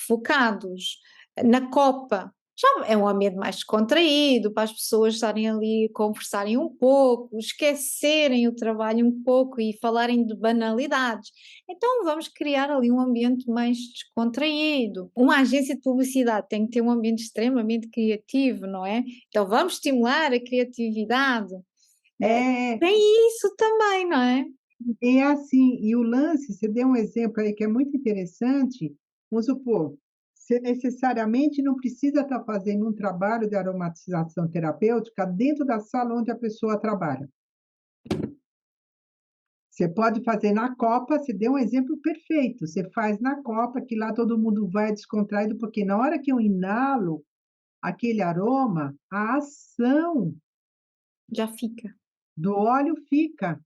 focados. Na Copa, já é um ambiente mais descontraído, para as pessoas estarem ali a conversarem um pouco, esquecerem o trabalho um pouco e falarem de banalidades. Então vamos criar ali um ambiente mais descontraído. Uma agência de publicidade tem que ter um ambiente extremamente criativo, não é? Então vamos estimular a criatividade. Eh, É, Tem isso também, não é? é assim, e o lance, você deu um exemplo aí que é muito interessante, vamos supor, você necessariamente não precisa estar fazendo um trabalho de aromatização terapêutica dentro da sala onde a pessoa trabalha. Você pode fazer na copa, você deu um exemplo perfeito, você faz na copa, que lá todo mundo vai descontraído, porque na hora que eu inalo, aquele aroma, a ação Já fica. do óleo fica.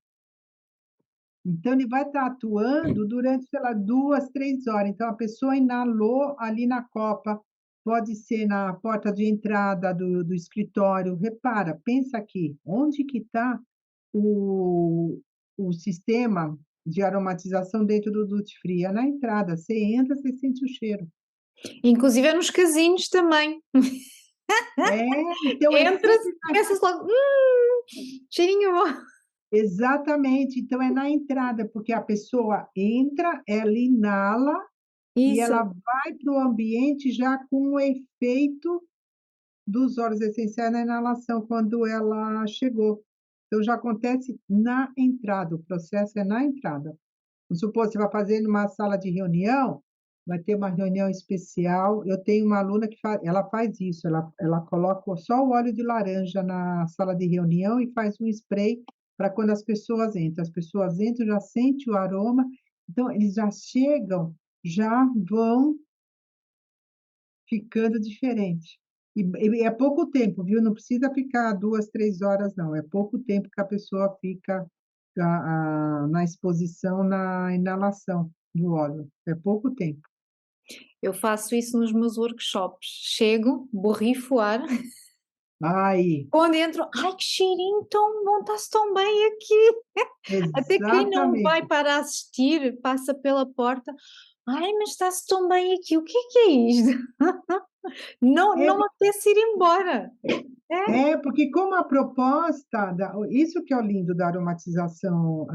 Então ele vai estar atuando durante, sei lá, 2, 3 horas. Então a pessoa inalou ali na copa, pode ser na porta de entrada do escritório. Repara, pensa aqui, onde que está o o sistema de aromatização dentro do duty free? É na entrada, você entra, você sente o cheiro. Inclusive é nos casinos também. É, então é Entras, sempre começas logo, cheirinho bom. exatamente, então é na entrada, porque a pessoa entra, ela inala e Isso. ela vai para o ambiente já com o efeito dos óleos essenciais na inalação, quando ela chegou. Então já acontece na entrada, o processo é na entrada. Vamos supor, você vai fazer numa sala de reunião, vai ter uma reunião especial. Eu tenho uma aluna que ela faz isso, ela coloca só o óleo de laranja na sala de reunião e faz um spray para quando as pessoas entram. As pessoas entram, já sente o aroma, então eles já chegam, já vão ficando diferente. E é pouco tempo, viu, não precisa ficar 2, 3 horas não, é pouco tempo que a pessoa fica na exposição, na inalação do óleo, é pouco tempo. Eu faço isso nos meus workshops. Chego, borrifo ar, Aí, quando entro, ai que cheirinho tão bom, está-se tão bem aqui. Até quem não vai exatamente. para assistir, passa pela porta, ai, mas está-se tão bem aqui, o que é isto? É Não me apetece ir embora. É, porque como a proposta da isso que é o lindo da aromatização,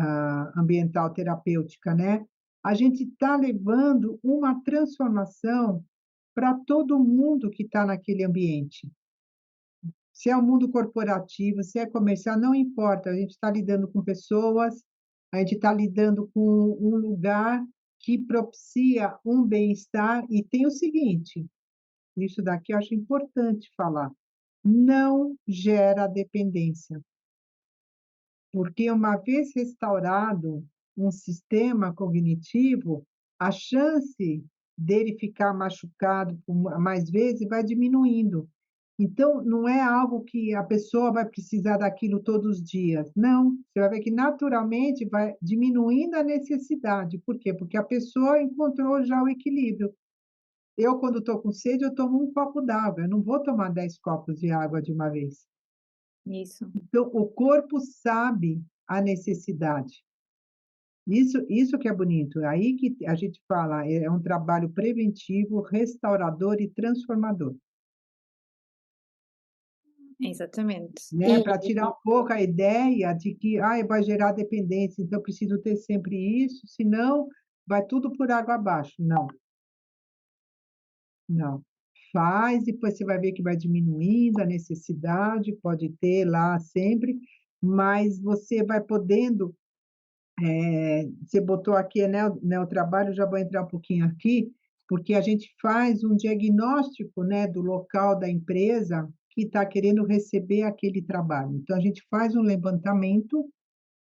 ambiental terapêutica, né, a gente está levando uma transformação para todo mundo que está naquele ambiente. Se é o mundo corporativo, se é comercial, não importa, a gente está lidando com pessoas, a gente está lidando com um lugar que propicia um bem-estar e tem o seguinte, isso daqui eu acho importante falar, não gera dependência, porque uma vez restaurado um sistema cognitivo, a chance dele ficar machucado por mais vezes vai diminuindo. Então, não é algo que a pessoa vai precisar daquilo todos os dias. Não, você vai ver que naturalmente vai diminuindo a necessidade. Por quê? Porque a pessoa encontrou já o equilíbrio. Eu, quando estou com sede, eu tomo um copo d'água, eu não vou tomar 10 copos de água de uma vez. isso. Então, o corpo sabe a necessidade. Isso que é bonito. É aí que a gente fala, é um trabalho preventivo, restaurador e transformador. Exatamente. Né, para tirar um pouco a ideia de que: "Ai, vai gerar dependência, então eu preciso ter sempre isso, senão vai tudo por água abaixo". Não, não. Faz, depois você vai ver que vai diminuindo a necessidade, pode ter lá sempre, mas você vai podendo, você botou aqui, né, o trabalho, já vou entrar um pouquinho aqui, porque a gente faz um diagnóstico, né, do local da empresa que está querendo receber aquele trabalho. Então a gente faz um levantamento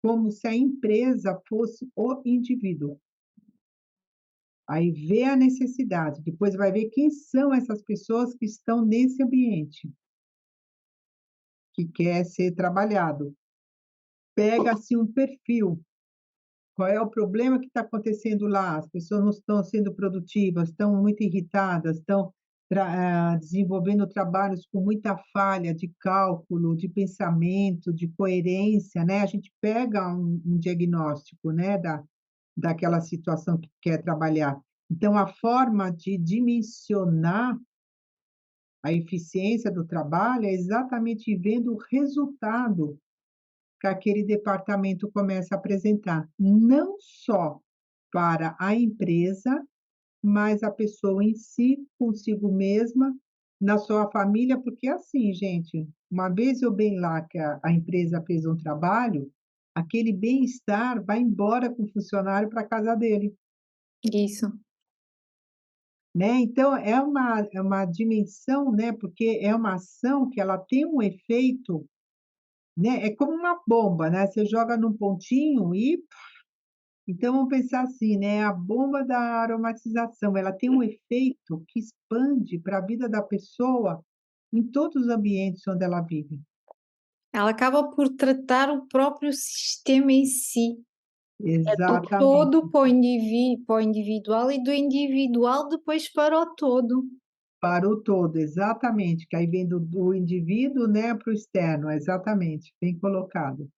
como se a empresa fosse o indivíduo. Aí vê a necessidade, depois vai ver quem são essas pessoas que estão nesse ambiente, que quer ser trabalhado. Pega-se um perfil. Qual é o problema que está acontecendo lá? As pessoas não estão sendo produtivas, estão muito irritadas, estão desenvolvendo trabalhos com muita falha de cálculo, de pensamento, de coerência, né? A gente pega um diagnóstico, né, daquela situação que quer trabalhar. Então, a forma de dimensionar a eficiência do trabalho é exatamente vendo o resultado que aquele departamento começa a apresentar, não só para a empresa, mas a pessoa em si, consigo mesma, na sua família, porque é assim, gente, uma vez eu bem lá que a empresa fez um trabalho, aquele bem-estar vai embora com o funcionário para casa dele, Isso. né. Então é uma dimensão, né, porque é uma ação que ela tem um efeito, né, é como uma bomba, né, você joga num pontinho e então vamos pensar assim, né, a bomba da aromatização, ela tem um efeito que expande para a vida da pessoa em todos os ambientes onde ela vive. Ela acaba por tratar o próprio sistema em si, é do todo Exatamente, para o individual e do individual depois para o todo. para o todo, exatamente, que aí vem do indivíduo, né, para o externo, exatamente, bem colocado.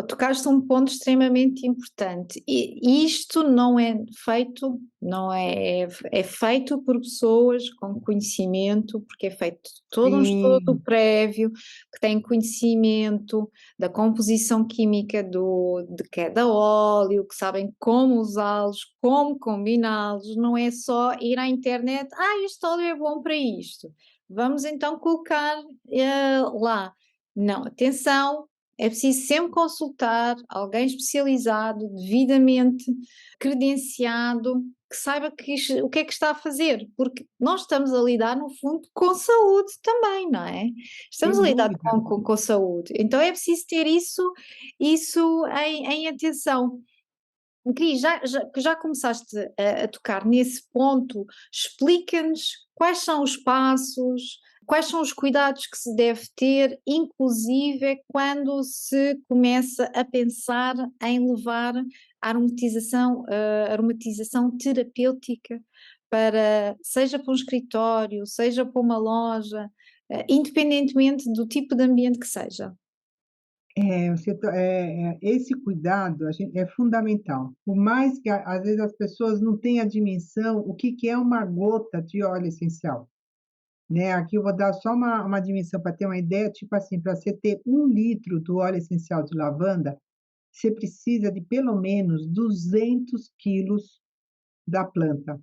Tocaste um ponto extremamente importante. E isto não é feito por pessoas com conhecimento, porque é feito todo um estudo Sim, prévio, que tem conhecimento da composição química de cada óleo, que sabem como usá-los, como combiná-los, não é só ir à internet, este óleo é bom para isto, vamos então colocar lá. Não, atenção, é preciso sempre consultar alguém especializado, devidamente credenciado, que saiba o que é que está a fazer, porque nós estamos a lidar, no fundo, com saúde também, não é? Estamos a sem lidar dúvida. com saúde, então é preciso ter isso em atenção. Cris, que já começaste a tocar nesse ponto, explica-nos quais são os passos, quais são os cuidados que se deve ter, inclusive quando se começa a pensar em levar a aromatização terapêutica para, seja para um escritório, seja para uma loja, independentemente do tipo de ambiente que seja. Esse cuidado é fundamental. Por mais que às vezes as pessoas não tenham a dimensão, o que que é uma gota de óleo essencial, né. Aqui eu vou dar só uma dimensão para ter uma ideia, tipo assim, para você ter 1 litro do óleo essencial de lavanda, você precisa de pelo menos 200 quilos da planta,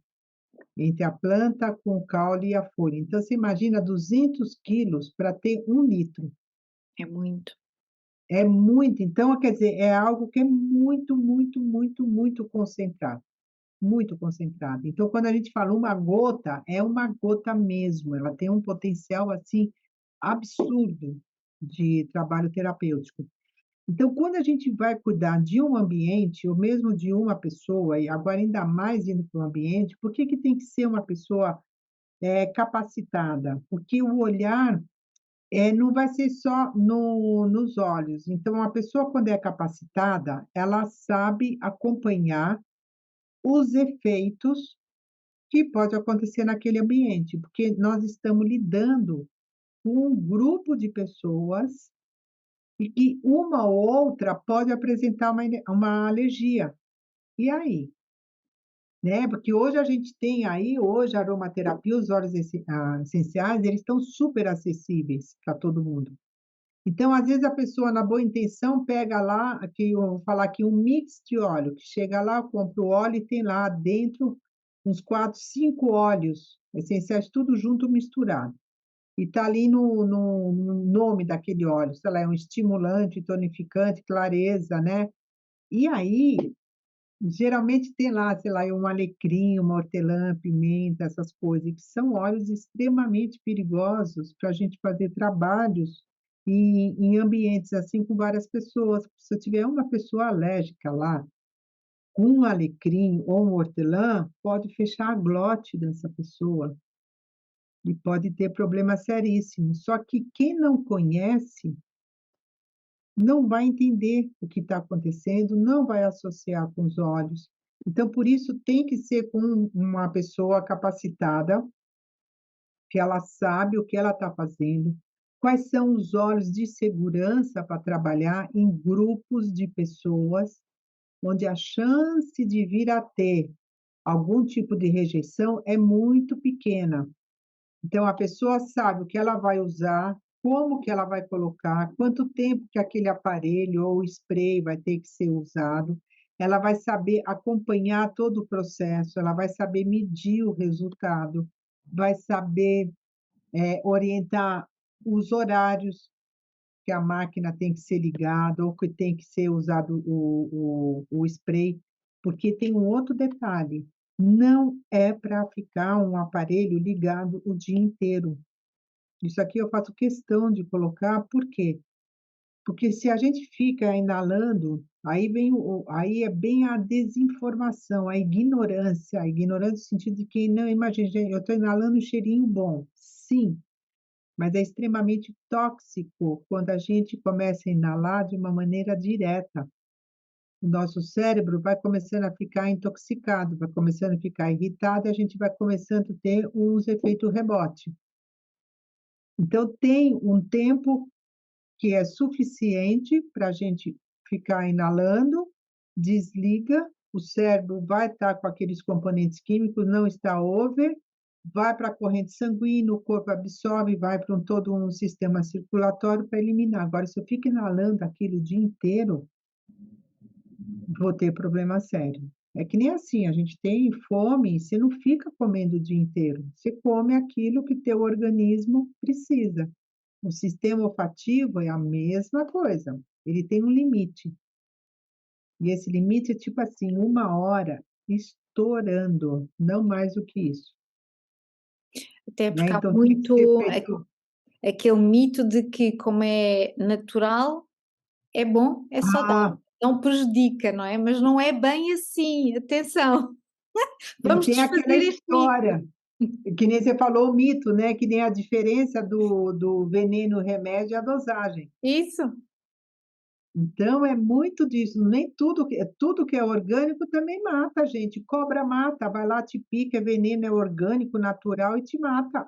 entre a planta com o caule e a folha. Então você imagina 200 quilos para ter 1 litro. É muito. É muito, então quer dizer, é algo que é muito, muito, muito, muito concentrado, muito concentrado. Então quando a gente fala uma gota, é uma gota mesmo, ela tem um potencial, assim, absurdo de trabalho terapêutico. Então quando a gente vai cuidar de um ambiente, ou mesmo de uma pessoa, e agora ainda mais indo para o ambiente, por que que tem que ser uma pessoa, capacitada? Porque o olhar não vai ser só nos olhos. Então, a pessoa, quando é capacitada, ela sabe acompanhar os efeitos que pode acontecer naquele ambiente, porque nós estamos lidando com um grupo de pessoas e que uma ou outra pode apresentar uma alergia. E aí? Né? Porque hoje a gente tem aí, hoje a aromaterapia, os óleos essenciais, eles estão super acessíveis para todo mundo. Então, às vezes, a pessoa, na boa intenção, pega lá, aqui, eu vou falar aqui, um mix de óleo, que chega lá, compra o óleo e tem lá dentro uns 4, 5 óleos essenciais, tudo junto, misturado. E está ali no nome daquele óleo, sei lá, é um estimulante, tonificante, clareza, né? E aí, geralmente tem lá, sei lá, um alecrim, uma hortelã, pimenta, essas coisas, que são óleos extremamente perigosos para a gente fazer trabalhos em ambientes, assim, com várias pessoas. Se eu tiver uma pessoa alérgica lá, com um alecrim ou um hortelã, pode fechar a glote dessa pessoa e pode ter problemas seríssimos. Só que quem não conhece não vai entender o que está acontecendo, não vai associar com os olhos. Então, por isso, tem que ser com uma pessoa capacitada, que ela sabe o que ela está fazendo, quais são os olhos de segurança para trabalhar em grupos de pessoas, onde a chance de vir a ter algum tipo de rejeição é muito pequena. Então a pessoa sabe o que ela vai usar, como que ela vai colocar, quanto tempo que aquele aparelho ou spray vai ter que ser usado, ela vai saber acompanhar todo o processo, ela vai saber medir o resultado, vai saber, orientar os horários que a máquina tem que ser ligada ou que tem que ser usado o spray, porque tem um outro detalhe, não é para ficar um aparelho ligado o dia inteiro. Isso aqui eu faço questão de colocar, por quê? Porque se a gente fica inalando Aí é bem a desinformação, a ignorância no sentido de que não, imagina, gente, eu estou inalando um cheirinho bom, sim, mas é extremamente tóxico quando a gente começa a inalar de uma maneira direta. O nosso cérebro vai começando a ficar intoxicado, vai começando a ficar irritado e a gente vai começando a ter uns efeito rebote. Então tem um tempo que é suficiente para a gente ficar inalando, desliga, o cérebro vai estar com aqueles componentes químicos, não está over, vai para a corrente sanguínea, o corpo absorve, vai para todo um sistema circulatório para eliminar. Agora, se eu fico inalando aquilo o dia inteiro, vou ter problema sério. É que nem assim, a gente tem fome, você não fica comendo o dia inteiro, você come aquilo que teu organismo precisa. O sistema olfativo é a mesma coisa, ele tem um limite, e esse limite é tipo assim, 1 hora estourando, não mais do que isso, Até né, porque há então tem que ser muito feito. aquele mito de que como é natural, é bom, é Ah, saudável, não prejudica, não é? Mas não é bem assim, atenção, e vamos tem aquela desfazer este mito. história, que nem você falou o mito, né, que nem a diferença do veneno, remédio e a dosagem. Isso, Então é muito disso, nem tudo que é orgânico também mata a gente, cobra mata, vai lá, te pica, é veneno, é orgânico, natural e te mata,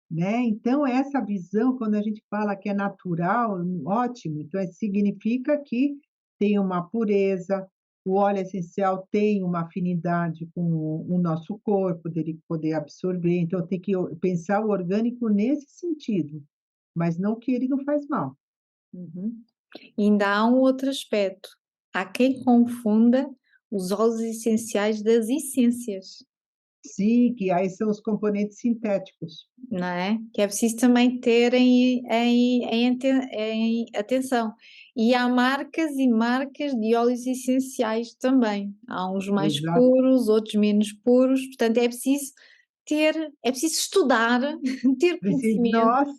né. Então essa visão, quando a gente fala que é natural, ótimo, então significa que tem uma pureza, o óleo essencial tem uma afinidade com o nosso corpo, dele poder absorver, então tem que pensar o orgânico nesse sentido, mas não que ele não faz mal. uhum. E ainda há um outro aspecto, há quem confunda os óleos essenciais das essências. Sim, que aí são os componentes sintéticos. Não é? Que é preciso também ter em atenção. E há marcas e marcas de óleos essenciais também. Há uns mais Exato. puros, outros menos puros, portanto é preciso estudar, ter conhecimento, Nossa,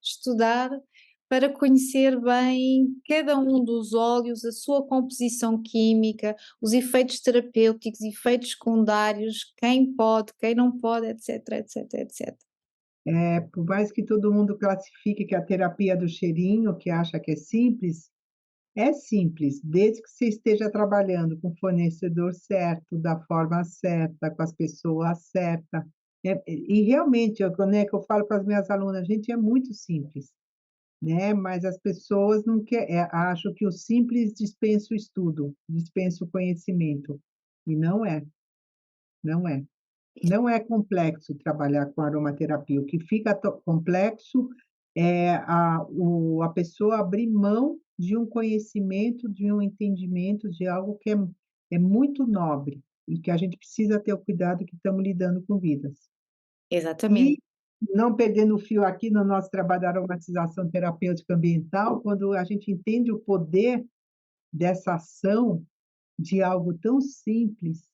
estudar para conhecer bem cada um dos óleos, a sua composição química, os efeitos terapêuticos, efeitos secundários, quem pode, quem não pode, etc, etc, etc. por mais que todo mundo classifique que a terapia do cheirinho, que acha que é simples, desde que você esteja trabalhando com o fornecedor certo, da forma certa, com as pessoas certas. E realmente, né, que eu falo para as minhas alunas, gente, é muito simples, né, mas as pessoas não acham que o simples dispensa o estudo, dispensa o conhecimento, e não é, não é. Não é complexo trabalhar com aromaterapia, o que fica complexo é a pessoa abrir mão de um conhecimento, de um entendimento, de algo que é muito nobre, e que a gente precisa ter o cuidado que estamos lidando com vidas. Exatamente. E, não perdendo o fio aqui no nosso trabalho da aromatização terapêutica ambiental, quando a gente entende o poder dessa ação de algo tão simples,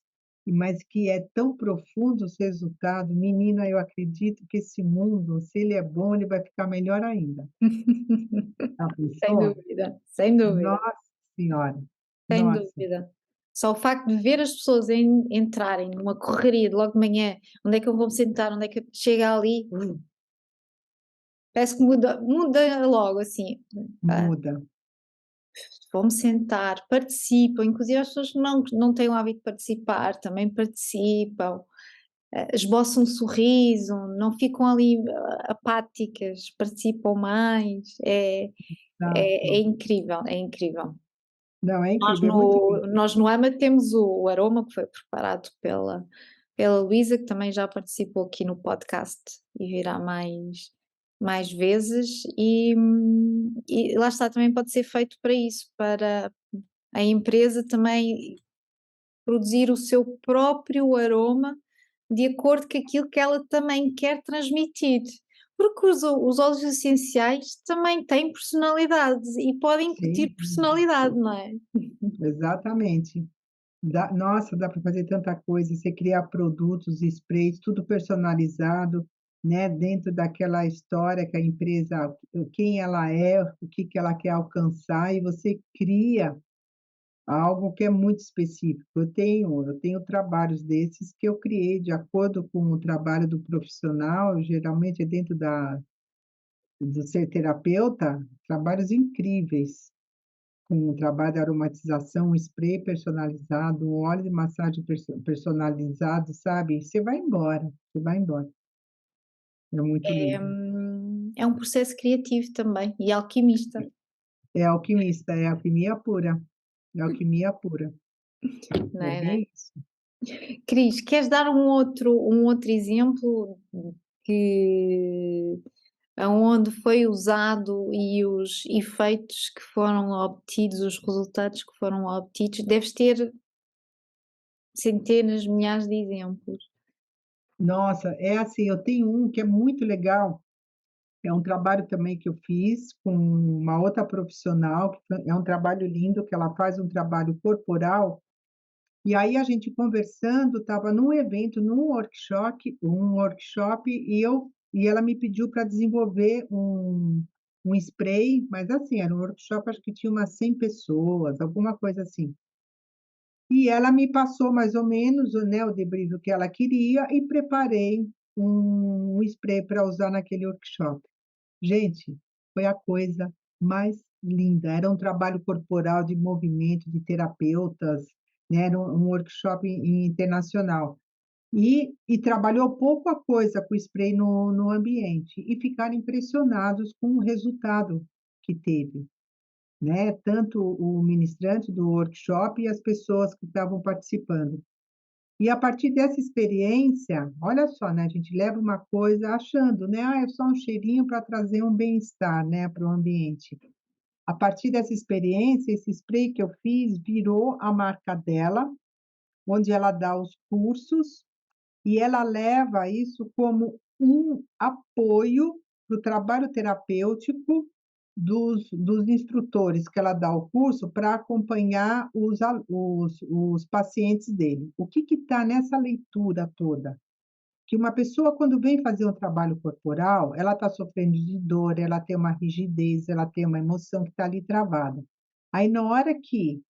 mas que é tão profundo os resultados, menina, eu acredito que esse mundo, se ele é bom, ele vai ficar melhor ainda. Já Sem pensou? dúvida, sem dúvida, Nossa senhora, sem nossa, dúvida. Só o facto de ver as pessoas entrarem numa correria de logo de manhã, onde é que eu vou me sentar, onde é que eu chega ali, parece que muda logo assim. Ah, muda. vão sentar, participam, inclusive as pessoas que não têm o hábito de participar, também participam, esboçam um sorriso, não ficam ali apáticas, participam mais, é Exato. incrível, é incrível. Não, é Nós incrível, é muito no, lindo. nós no AMA temos o aroma que foi preparado pela Luísa, que também já participou aqui no podcast e virá mais vezes, e lá está, também pode ser feito para isso, para a empresa também produzir o seu próprio aroma de acordo com aquilo que ela também quer transmitir. Porque os óleos essenciais também têm personalidade e podem Sem incutir dúvida. personalidade, não é? Exatamente. Nossa, dá para fazer tanta coisa, você criar produtos, sprays, tudo personalizado. né, dentro daquela história que a empresa quem ela é, o que que ela quer alcançar, e você cria algo que é muito específico. Eu tenho trabalhos desses que eu criei de acordo com o trabalho do profissional, geralmente é dentro do ser terapeuta, trabalhos incríveis, com o trabalho de aromatização, um spray personalizado, um óleo de massagem personalizado, sabe, você vai embora, você vai embora. É muito lindo. É um processo criativo também e alquimista, É alquimista, é alquimia pura, é alquimia pura. não É é? bem isso. Cris, queres dar um outro exemplo que aonde foi usado e os efeitos que foram obtidos, os resultados que foram obtidos? Deves ter centenas, milhares de exemplos. Nossa, é assim, eu tenho um que é muito legal, é um trabalho também que eu fiz com uma outra profissional, que é um trabalho lindo, que ela faz um trabalho corporal, e aí a gente conversando, estava num evento, num workshop e ela me pediu para desenvolver um spray, mas assim, era um workshop, acho que tinha umas 100 pessoas, alguma coisa assim. E ela me passou mais ou menos o debrief que ela queria e preparei um spray para usar naquele workshop. Gente, foi a coisa mais linda. Era um trabalho corporal de movimento, de terapeutas, né, era um workshop internacional. E trabalhou pouca coisa com o spray no ambiente, e ficaram impressionados com o resultado que teve, né, tanto o ministrante do workshop e as pessoas que estavam participando. E a partir dessa experiência, olha só, né, a gente leva uma coisa achando, né, "Ah, é só um cheirinho para trazer um bem-estar, né, para o ambiente". A partir dessa experiência, esse spray que eu fiz virou a marca dela, onde ela dá os cursos, e ela leva isso como um apoio para o trabalho terapêutico dos instrutores que ela dá o curso para acompanhar os pacientes dele. O que está nessa leitura toda? Que uma pessoa, quando vem fazer um trabalho corporal, ela está sofrendo de dor, ela tem uma rigidez, ela tem uma emoção que está ali travada. Aí, na hora que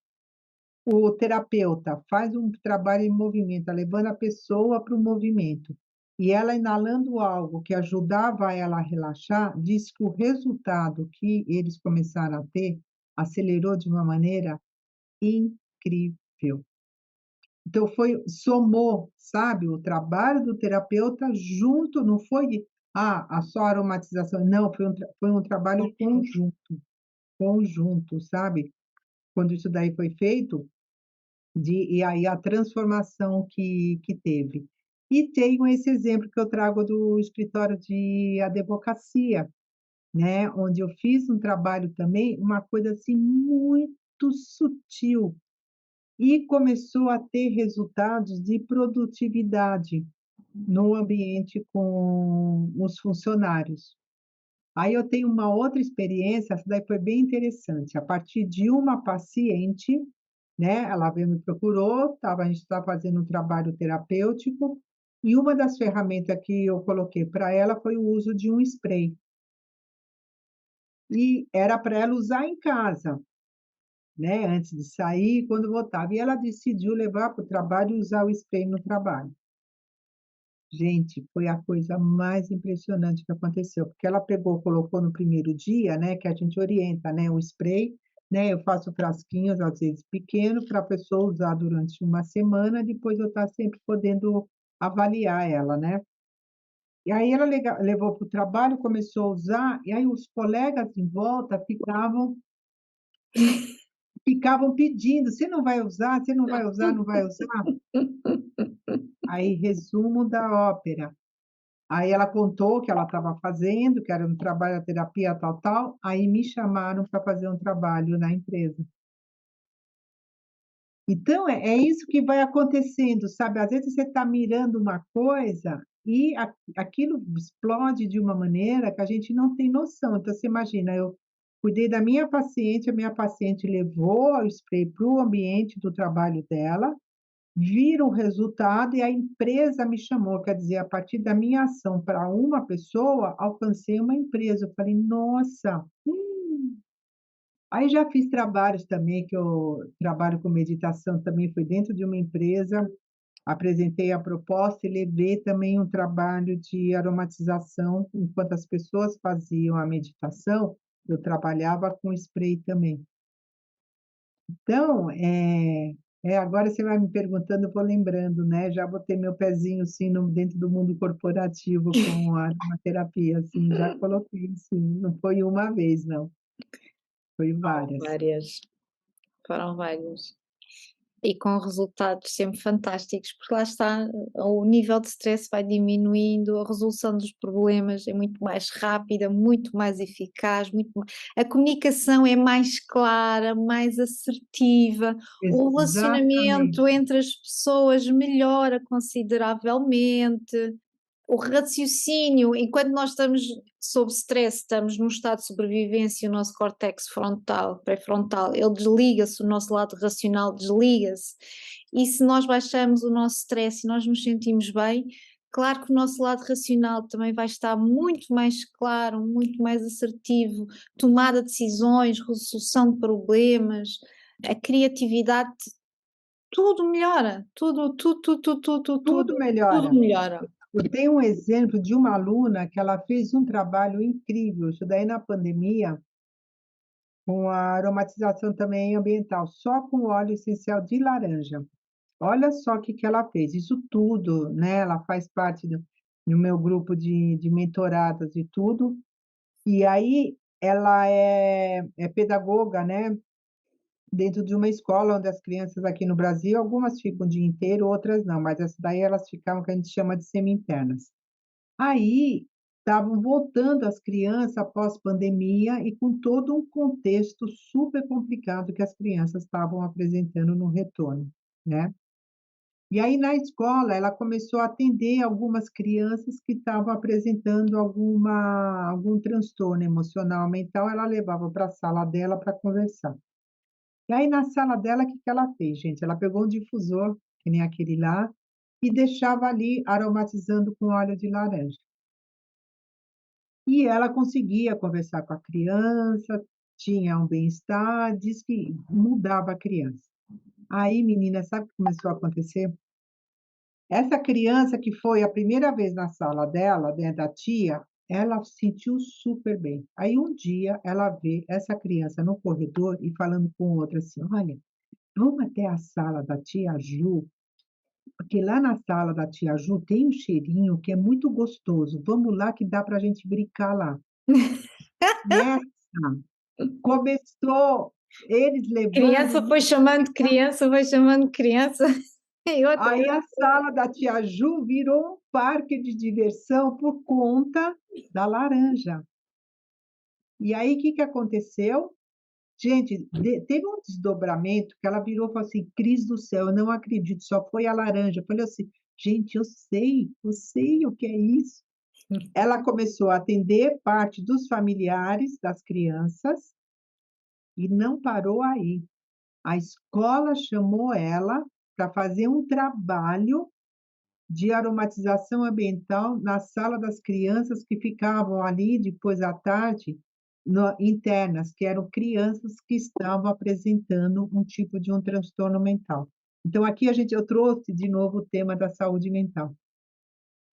o terapeuta faz um trabalho em movimento, levando a pessoa para o movimento, e ela inalando algo que ajudava ela a relaxar, diz que o resultado que eles começaram a ter acelerou de uma maneira incrível. Então somou, sabe, o trabalho do terapeuta junto, não foi, a só aromatização, não, foi um trabalho conjunto, sabe. Quando isso daí foi feito, e aí a transformação que teve. E tenho esse exemplo que eu trago do escritório de advocacia, né, onde eu fiz um trabalho também, uma coisa assim muito sutil, e começou a ter resultados de produtividade no ambiente com os funcionários. Aí eu tenho uma outra experiência, essa daí foi bem interessante, a partir de uma paciente, né, ela veio me procurou, a gente estava fazendo um trabalho terapêutico, e uma das ferramentas que eu coloquei para ela foi o uso de um spray, e era para ela usar em casa, né, antes de sair, quando voltava, e ela decidiu levar para o trabalho e usar o spray no trabalho. Gente, foi a coisa mais impressionante que aconteceu, porque ela pegou, colocou no primeiro dia, né, que a gente orienta, né, o spray, né, eu faço frasquinhos, às vezes pequeno, para a pessoa usar durante uma semana, depois eu estar sempre podendo avaliar ela, né. E aí ela levou para o trabalho, começou a usar, e aí os colegas em volta ficavam pedindo: "Você não vai usar? Você não vai usar? Não vai usar?". Aí, resumo da ópera. Aí ela contou o que ela estava fazendo, que era um trabalho, a terapia, tal, tal, aí me chamaram para fazer um trabalho na empresa. Então é isso que vai acontecendo, sabe, às vezes você está mirando uma coisa e aquilo explode de uma maneira que a gente não tem noção. Então você imagina, eu cuidei da minha paciente, a minha paciente levou o spray para o ambiente do trabalho dela, vira o resultado e a empresa me chamou, quer dizer, a partir da minha ação para uma pessoa, alcancei uma empresa. Eu falei: "Nossa". Aí já fiz trabalhos também, que eu trabalho com meditação também, foi dentro de uma empresa, apresentei a proposta e levei também um trabalho de aromatização, enquanto as pessoas faziam a meditação, eu trabalhava com spray também. Então, agora você vai me perguntando, eu vou lembrando, né, já botei meu pezinho, sim, no dentro do mundo corporativo com a aromaterapia, assim, já coloquei sim, não foi uma vez não, foi várias. Várias, foram várias. E com resultados sempre fantásticos, porque lá está, o nível de stress vai diminuindo, a resolução dos problemas é muito mais rápida, muito mais eficaz, a comunicação é mais clara, mais assertiva, o relacionamento Exatamente, entre as pessoas melhora consideravelmente. O raciocínio, enquanto nós estamos sob stress, estamos num estado de sobrevivência, o nosso córtex frontal, pré-frontal, ele desliga-se, o nosso lado racional desliga-se. E se nós baixamos o nosso stress e nós nos sentimos bem, claro que o nosso lado racional também vai estar muito mais claro, muito mais assertivo, tomada de decisões, resolução de problemas, a criatividade, tudo melhora, tudo tudo melhora. melhora. Eu tenho um exemplo de uma aluna que ela fez um trabalho incrível, isso daí na pandemia, com a aromatização também ambiental, só com óleo essencial de laranja. Olha só o que que ela fez, isso tudo, né, ela faz parte do meu grupo de mentoradas e tudo, e aí ela é pedagoga, né, dentro de uma escola onde as crianças aqui no Brasil, algumas ficam o dia inteiro, outras não, mas essa daí elas ficavam, que a gente chama de semi-internas. Aí, estavam voltando as crianças após pandemia e com todo um contexto super complicado que as crianças estavam apresentando no retorno, né. E aí na escola ela começou a atender algumas crianças que estavam apresentando algum transtorno emocional, mental, ela levava para a sala dela para conversar. E aí na sala dela, o que que ela fez, gente? Ela pegou um difusor, que nem aquele lá, e deixava ali aromatizando com óleo de laranja. E ela conseguia conversar com a criança, tinha um bem-estar, diz que mudava a criança. Aí, menina, sabe o que começou a acontecer? Essa criança que foi a primeira vez na sala dela, né, da tia, ela se sentiu super bem. Aí um dia ela vê essa criança no corredor e falando com outra assim: "Olha, vamos até a sala da tia Ju, porque lá na sala da tia Ju tem um cheirinho que é muito gostoso. Vamos lá que dá para a gente brincar lá". E essa começou eles levando Criança foi chamando criança, e outra aí a sala da tia Ju virou um parque de diversão por conta da laranja. E aí, o que que aconteceu? Gente, teve um desdobramento que ela virou e falou assim: "Cris do céu, eu não acredito, só foi a laranja". Eu falei assim: "Gente, eu sei o que é isso". Ela começou a atender parte dos familiares das crianças e não parou aí. A escola chamou ela para fazer um trabalho de aromatização ambiental na sala das crianças que ficavam ali depois à tarde, internas, que eram crianças que estavam apresentando um tipo de um transtorno mental. Então aqui eu trouxe de novo o tema da saúde mental.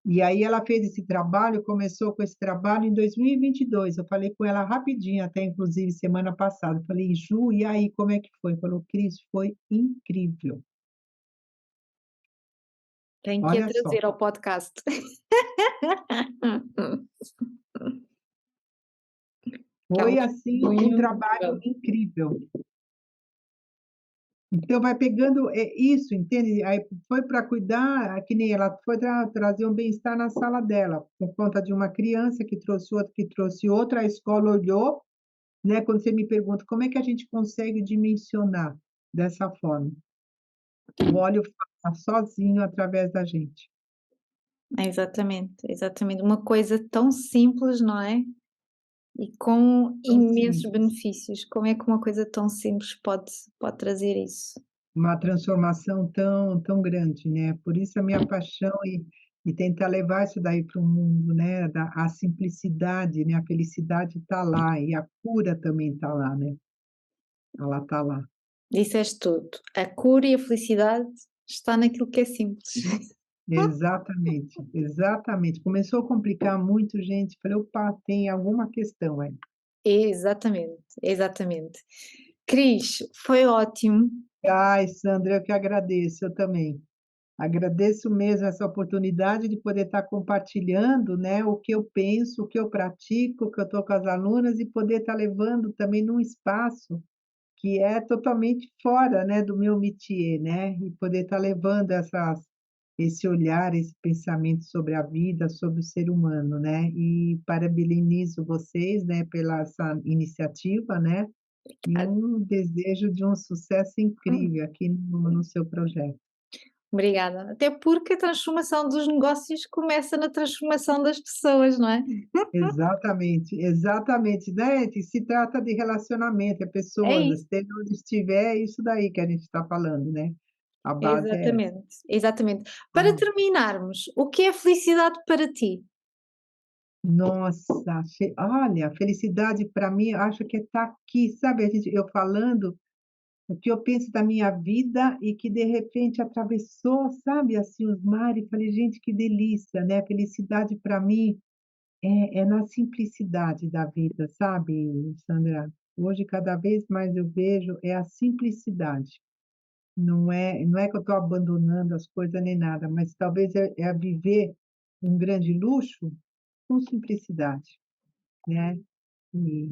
E aí ela fez esse trabalho, começou com esse trabalho em 2022, eu falei com ela rapidinho, até inclusive semana passada, eu falei: "Ju, e aí como é que foi?". Falou: "Cris, foi incrível". tem que a Olha só. trazer ao podcast. Ela Foi, assim, foi um trabalho incrível. incrível. Então vai pegando, isso, entende? Aí foi para cuidar, que nem ela foi trazer um bem-estar na sala dela, por conta de uma criança que trouxe outra, que trouxe outra, a escola olhou, né, quando você me pergunta: "Como é que a gente consegue dimensionar dessa forma?". O óleo fala sozinho através da gente. Exatamente, exatamente. Uma coisa tão simples, não é? E com Tão imensos simples. benefícios. Como é que uma coisa tão simples pode trazer isso? uma transformação tão grande, né. Por isso a minha paixão e tentar levar isso daí para o mundo, né, a simplicidade, né, a felicidade está lá e a cura também está lá, né, ela está lá. Disseste tudo. A cura e a felicidade está naquilo que é simples. Exatamente, exatamente. Começou a complicar muito, gente, falei: "Opa, tem alguma questão aí". Exatamente, exatamente. Cris, foi ótimo. Ai, Sandra, eu que agradeço, eu também. Agradeço mesmo essa oportunidade de poder estar compartilhando, né, o que eu penso, o que eu pratico, o que eu estou com as alunas e poder estar levando também num espaço que é totalmente fora, né, do meu métier, né, e poder estar levando esse olhar, esse pensamento sobre a vida, sobre o ser humano, né. E parabenizo vocês, né, pela essa iniciativa, né, e Ah, um desejo de um sucesso incrível aqui no seu projeto. obrigada. Até porque a transformação dos negócios começa na transformação das pessoas, não é? Exatamente, exatamente, né, que se trata de relacionamento, é É pessoas, isso. esteja onde estiver, é isso daí que a gente está falando, né, a base é essa. Exatamente, exatamente. Para Ah, terminarmos, o que é felicidade para ti? nossa, olha, felicidade para mim, eu acho que é estar aqui, sabe, eu falando o que eu penso da minha vida e que de repente atravessou, sabe, assim, os mares, falei: "Gente, que delícia", né, felicidade para mim é na simplicidade da vida, sabe, Sandra? Hoje, cada vez mais eu vejo é a simplicidade. Não é que eu estou abandonando as coisas nem nada, mas talvez é a viver um grande luxo com simplicidade, né. E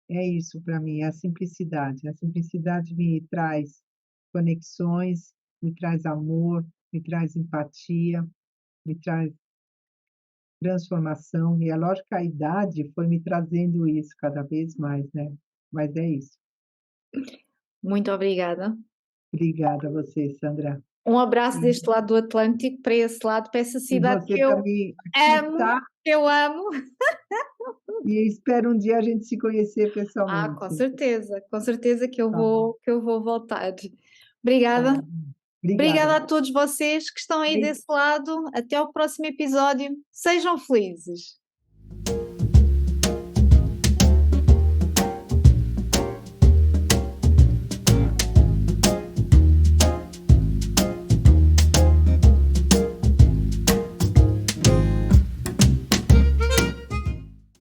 é isso para mim, é a simplicidade. A simplicidade me traz conexões, me traz amor, me traz empatia, me traz transformação, e é lógico que a idade foi me trazendo isso cada vez mais, né. Mas é isso. Muito obrigada. Obrigada a você, Sandra. Um abraço E deste lado do Atlântico para esse lado, para essa e cidade você que eu também aqui amo, tá, que eu amo. e espero um dia a gente se conhecer pessoalmente. Com certeza Tá bom, que eu vou voltar. tá Obrigada, bom. obrigada Obrigada. a todos vocês que estão aí Bri desse lado. Até ao próximo episódio. Sejam felizes.